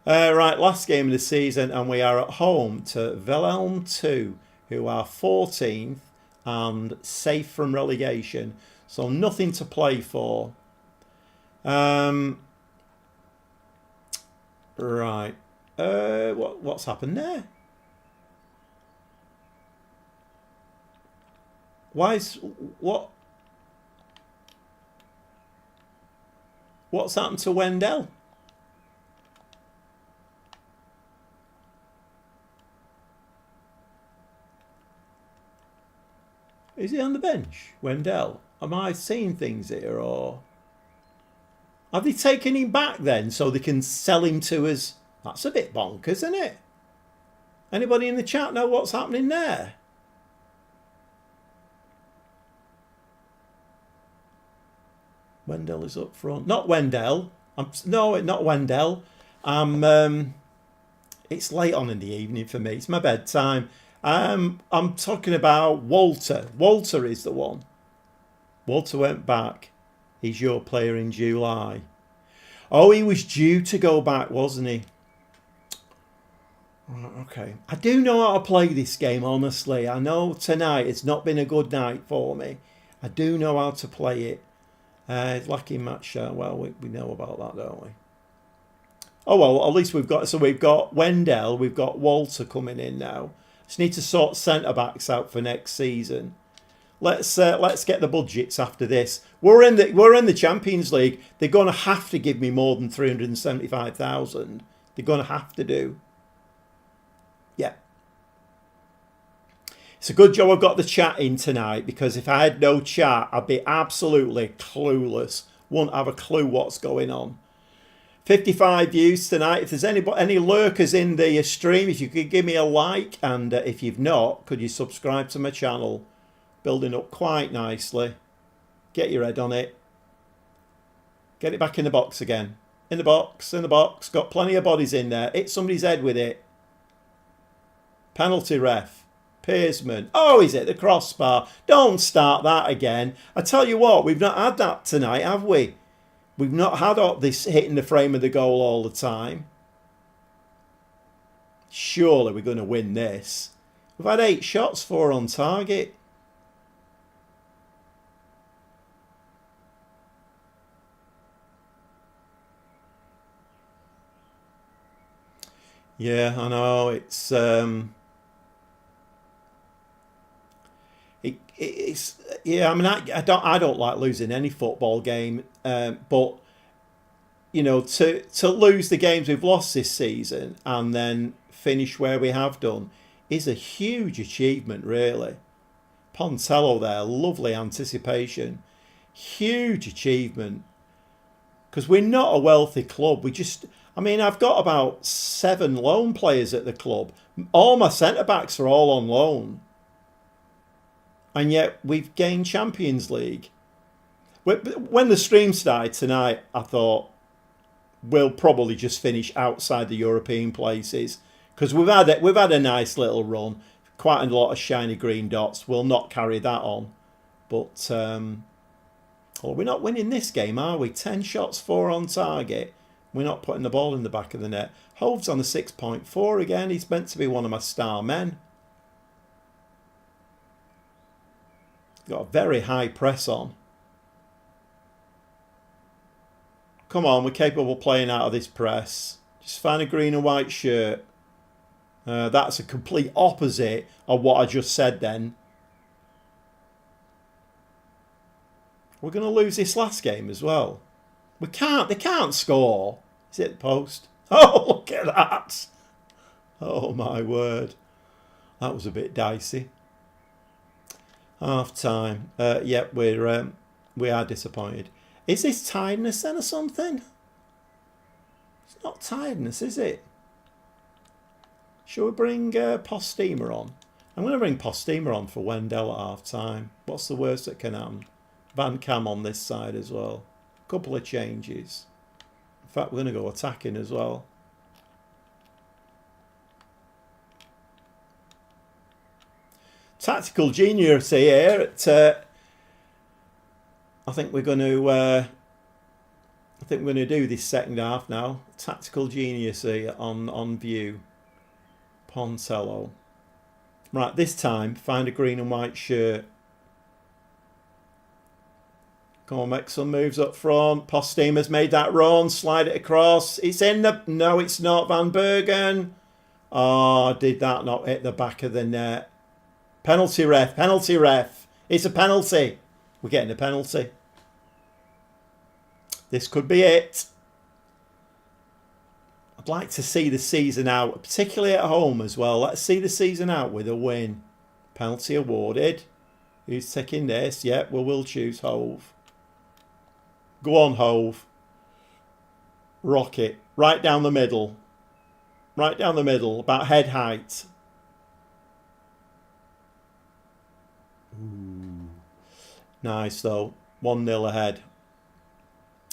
S1: Right, last game of the season, and we are at home to Wilhelm 2, who are 14th and safe from relegation. So nothing to play for. Right. What's happened there? What's happened to Wendell? Is he on the bench, Wendell? Am I seeing things here, or have they taken him back then so they can sell him to us? That's a bit bonkers, isn't it? Anybody in the chat know what's happening there? Wendell is up front. Not Wendell. No, not Wendell. It's late on in the evening for me. It's my bedtime. I'm talking about Walter. Walter is the one. Walter went back. He's your player in July. Oh, he was due to go back, wasn't he? Okay. I do know how to play this game, honestly. I know tonight it's not been a good night for me. I do know how to play it. Lacking match. Well, we know about that, don't we? Oh, well, at least we've got Wendell, we've got Walter coming in now. Just need to sort centre-backs out for next season. Let's get the budgets after this. We're in the Champions League. They're going to have to give me more than 375,000. They're going to have to do. Yeah. It's a good job I've got the chat in tonight, because if I had no chat, I'd be absolutely clueless. Wouldn't have a clue what's going on. 55 views tonight. If there's any lurkers in the stream, if you could give me a like, and if you've not, could you subscribe to my channel? Building up quite nicely. Get your head on it. Get it back in the box again. In the box, in the box. Got plenty of bodies in there. Hit somebody's head with it. Penalty ref. Pearsman. Oh, he's hit the crossbar. Don't start that again. I tell you what, we've not had that tonight, have we? We've not had this hitting the frame of the goal all the time. Surely we're going to win this. We've had 8 shots, 4 on target. Yeah, I know. It's yeah. I mean, I don't like losing any football game, but you know, to lose the games we've lost this season and then finish where we have done is a huge achievement, really. Pontello there, lovely anticipation, huge achievement, because we're not a wealthy club. I mean, I've got about 7 loan players at the club. All my centre-backs are all on loan. And yet we've gained Champions League. When the stream started tonight, I thought we'll probably just finish outside the European places, because we've had a nice little run, quite a lot of shiny green dots. We'll not carry that on. But we're not winning this game, are we? 10 shots, 4 on target. We're not putting the ball in the back of the net. Hove's on a 6.4 again. He's meant to be one of my star men. Got a very high press on. Come on, we're capable of playing out of this press. Just find a green and white shirt. That's a complete opposite of what I just said then. We're going to lose this last game as well. They can't score. Is it the post? Oh, look at that. Oh, my word. That was a bit dicey. Half time. Yep, we are disappointed. Is this tiredness then or something? It's not tiredness, is it? Shall we bring Postema on? I'm going to bring Postema on for Wendell at half time. What's the worst that can happen? Van Cam on this side as well. Couple of changes. In fact, we're going to go attacking as well. Tactical genius here. I think we're going to. I think we're going to do this second half now. Tactical genius here on view. Poncello. Right, this time find a green and white shirt. Come on, make some moves up front. Postema's made that run. Slide it across. It's in the... No, it's not. Van Bergen. Oh, did that not hit the back of the net? Penalty ref. Penalty ref. It's a penalty. We're getting a penalty. This could be it. I'd like to see the season out, particularly at home as well. Let's see the season out with a win. Penalty awarded. Who's taking this? Yeah, we'll choose Hove. Go on, Hove. Rocket. Right down the middle. Right down the middle. About head height. Ooh. Nice, though. 1-0 ahead.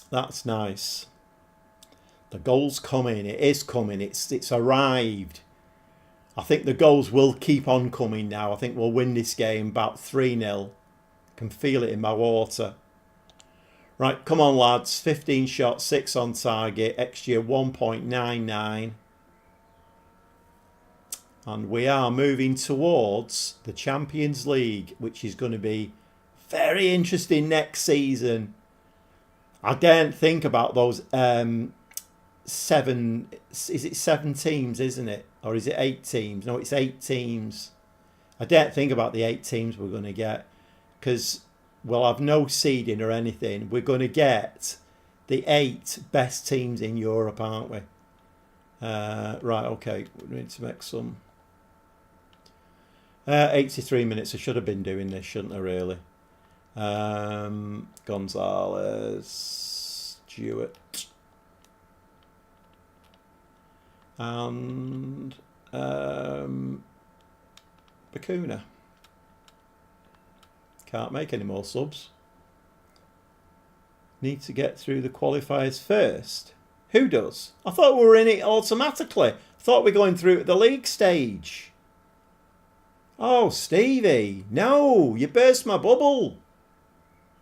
S1: That's nice. The goal's coming. It is coming. It's arrived. I think the goals will keep on coming now. I think we'll win this game about 3-0. Can feel it in my water. Right, come on, lads. 15 shots, 6 on target. XG 1.99. And we are moving towards the Champions League, which is going to be very interesting next season. I daren't think about those 7... Is it 7 teams, isn't it? Or is it 8 teams? No, it's 8 teams. I daren't think about the 8 teams we're going to get. Because we'll have no seeding or anything. We're going to get the 8 best teams in Europe, aren't we? Right, okay. We need to make some... 83 minutes. I should have been doing this, shouldn't I, really? Gonzalez, Stewart, and Bakuna. Can't make any more subs. Need to get through the qualifiers first. Who does? I thought we were in it automatically. I thought we were going through at the league stage. Oh, Stevie. No, you burst my bubble.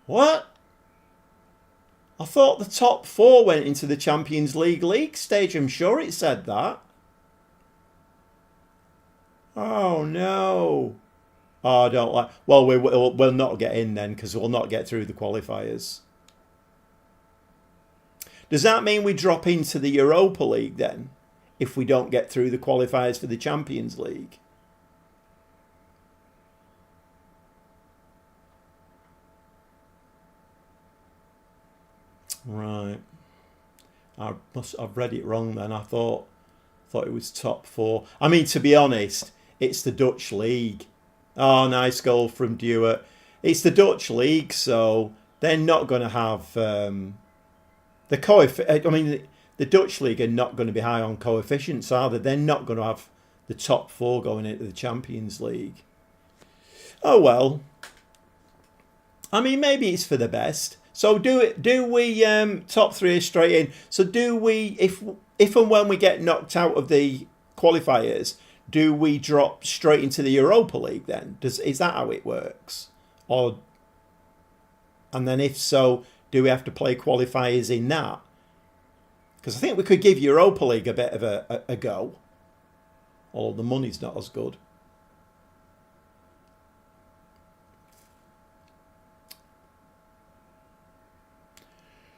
S1: What? I thought the top 4 went into the Champions League stage. I'm sure it said that. Oh, no. Oh, I don't like... Well, we'll not get in then because we'll not get through the qualifiers. Does that mean we drop into the Europa League then? If we don't get through the qualifiers for the Champions League? Right. I've read it wrong then. I thought it was top 4. I mean, to be honest, it's the Dutch league. Oh, nice goal from Dewar. It's the Dutch league, so they're not going to have the coefficient. I mean, the Dutch league are not going to be high on coefficients, are they? They're not going to have the top 4 going into the Champions League. Oh well. I mean, maybe it's for the best. So do we top 3 straight in? So do we, if and when we get knocked out of the qualifiers, do we drop straight into the Europa League then? Is that how it works? And then if so, do we have to play qualifiers in that? Because I think we could give Europa League a bit of a go. Although the money's not as good.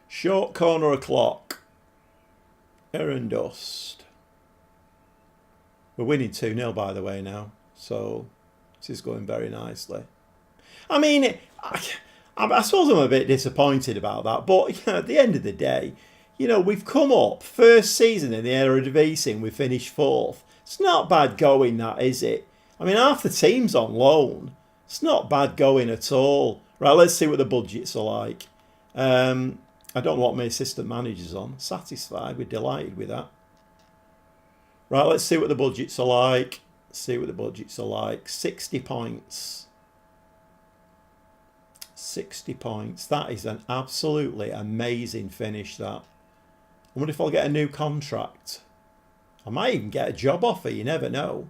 S1: Short corner o'clock. Aaron Dust. We're winning 2-0 by the way now. So this is going very nicely. I mean, I suppose I'm a bit disappointed about that. But at the end of the day, we've come up. First season in the Eredivisie and we finished 4th. It's not bad going, that, is it? I mean, half the team's on loan. It's not bad going at all. Right, let's see what the budgets are like. I don't know what my assistant manager's on. Satisfied. We're delighted with that. Right, let's see what the budgets are like. 60 points. 60 points. That is an absolutely amazing finish, that. I wonder if I'll get a new contract. I might even get a job offer. You never know.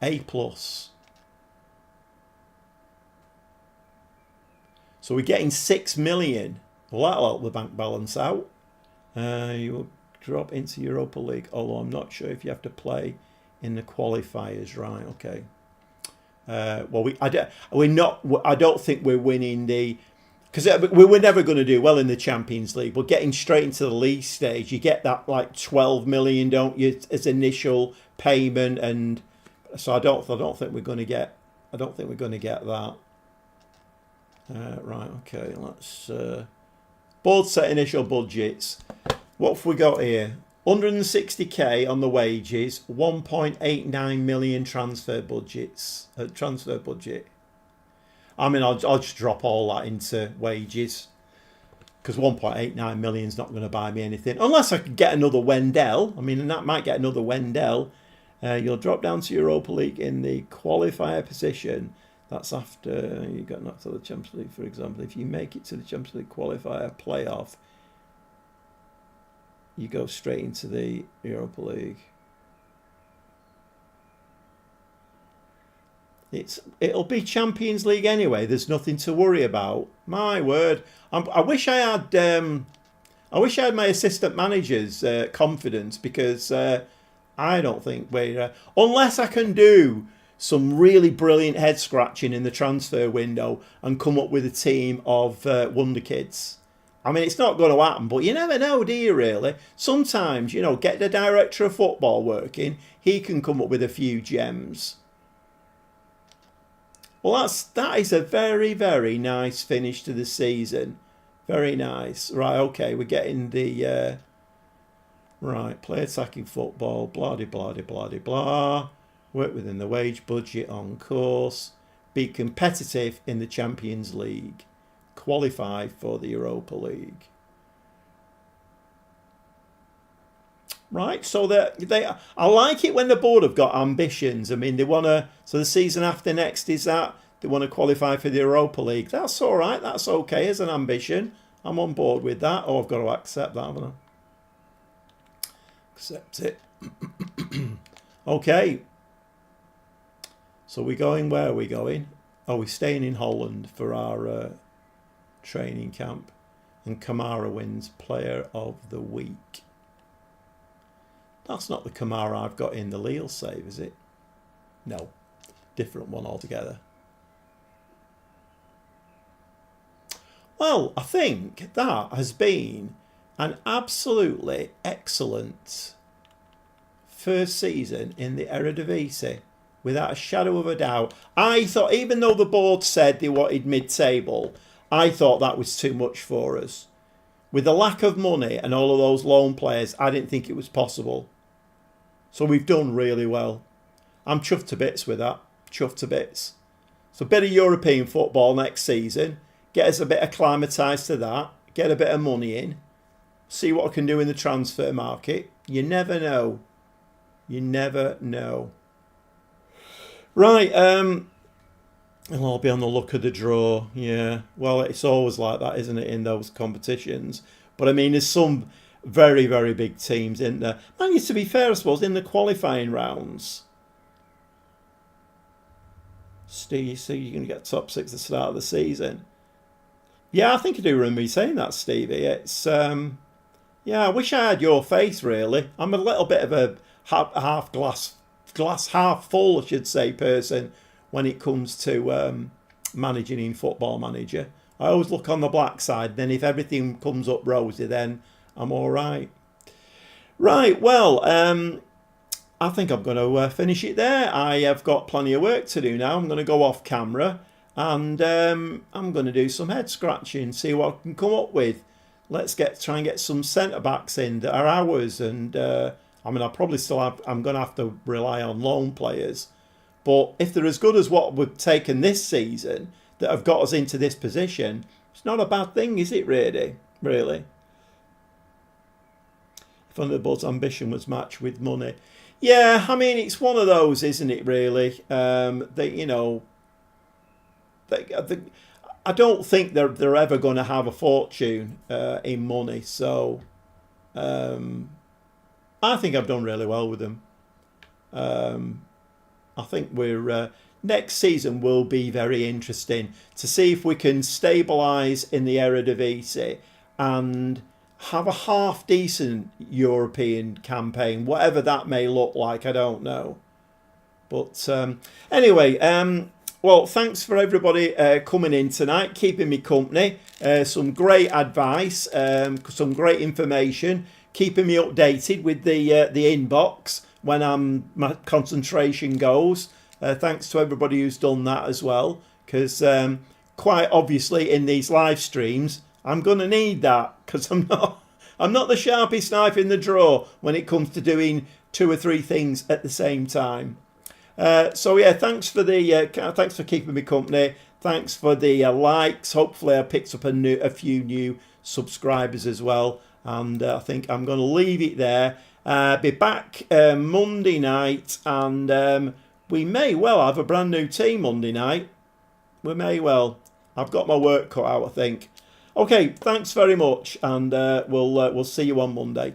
S1: A plus. So we're getting 6 million. Well, that'll help the bank balance out. You will drop into Europa League, although I'm not sure if you have to play in the qualifiers. Right, okay. Well, I don't think we're winning because we were never going to do well in the Champions League. But getting straight into the league stage, you get that like 12 million, don't you, as initial payment, and so I don't think we're going to get. I don't think we're going to get that. Right, okay. Let's board set initial budgets. What have we got here? 160k on the wages, 1.89 million transfer budget. I mean, I'll just drop all that into wages because 1.89 million is not going to buy me anything unless I could get another Wendell. I mean, and that might get another Wendell. You'll drop down to Europa League in the qualifier position. That's after you got knocked to the Champions League, for example. If you make it to the Champions League qualifier playoff, you go straight into the Europa League. It'll be Champions League anyway. There's nothing to worry about. My word, I wish I had my assistant manager's confidence, because I don't think we're unless I can do some really brilliant head scratching in the transfer window and come up with a team of wonder kids. I mean, it's not going to happen, but you never know, do you, really? Sometimes, get the director of football working. He can come up with a few gems. Well, that is a very, very nice finish to the season. Very nice. Right, okay, we're getting the... right, play attacking football, blah-de-blah-de-blah-de-blah. Work within the wage budget, on course. Be competitive in the Champions League. Qualify for the Europa League. Right, so I like it when the board have got ambitions. I mean, they want to. So the season after next is that they want to qualify for the Europa League. That's all right. That's okay as an ambition. I'm on board with that. Oh, I've got to accept that, haven't I? Accept it. Okay. So we're going. Where are we going? Oh, we're staying in Holland for our training camp, and Kamara wins Player of the Week. That's not the Kamara I've got in the Lille save, is it? No, different one altogether. Well, I think that has been an absolutely excellent first season in the Eredivisie, without a shadow of a doubt. I thought, even though the board said they wanted mid-table, I thought that was too much for us. With the lack of money and all of those loan players, I didn't think it was possible. So we've done really well. I'm chuffed to bits with that. Chuffed to bits. So a bit of European football next season. Get us a bit acclimatised to that. Get a bit of money in. See what I can do in the transfer market. You never know. You never know. Right, and I'll be on the luck of the draw. Yeah, well, it's always like that, isn't it, in those competitions? But I mean, there's some very, very big teams in there. And to be fair, I suppose, in the qualifying rounds, Steve, so you're going to get top 6 at the start of the season. Yeah, I think I do remember you saying that, Stevie. It's yeah, I wish I had your faith, really. I'm a little bit of a half glass half full, I should say, person when it comes to managing in Football Manager. I always look on the black side. Then if everything comes up rosy, then I'm all right. Right, well, I think I'm going to finish it there. I have got plenty of work to do now. I'm going to go off camera and I'm going to do some head scratching, see what I can come up with. Let's try and get some centre backs in that are ours. And I mean, I'm going to have to rely on loan players. But if they're as good as what we've taken this season that have got us into this position, it's not a bad thing, is it, really? Really? If only the board's ambition was matched with money. Yeah, I mean, it's one of those, isn't it, really? I don't think they're ever going to have a fortune in money. So I think I've done really well with them. I think we're next season will be very interesting to see if we can stabilise in the Eredivisie and have a half decent European campaign, whatever that may look like. I don't know. But anyway, well, thanks for everybody coming in tonight, keeping me company. Some great advice, some great information, keeping me updated with the inbox when my concentration goes. Thanks to everybody who's done that as well, because quite obviously in these live streams, I'm going to need that, because I'm not the sharpest knife in the drawer when it comes to doing 2 or 3 things at the same time. So yeah, thanks for keeping me company. Thanks for the likes. Hopefully I picked up a few new subscribers as well. And I think I'm going to leave it there. Be back Monday night, and we may well have a brand new team Monday night. We may well. I've got my work cut out, I think. Okay, thanks very much, and we'll see you on Monday.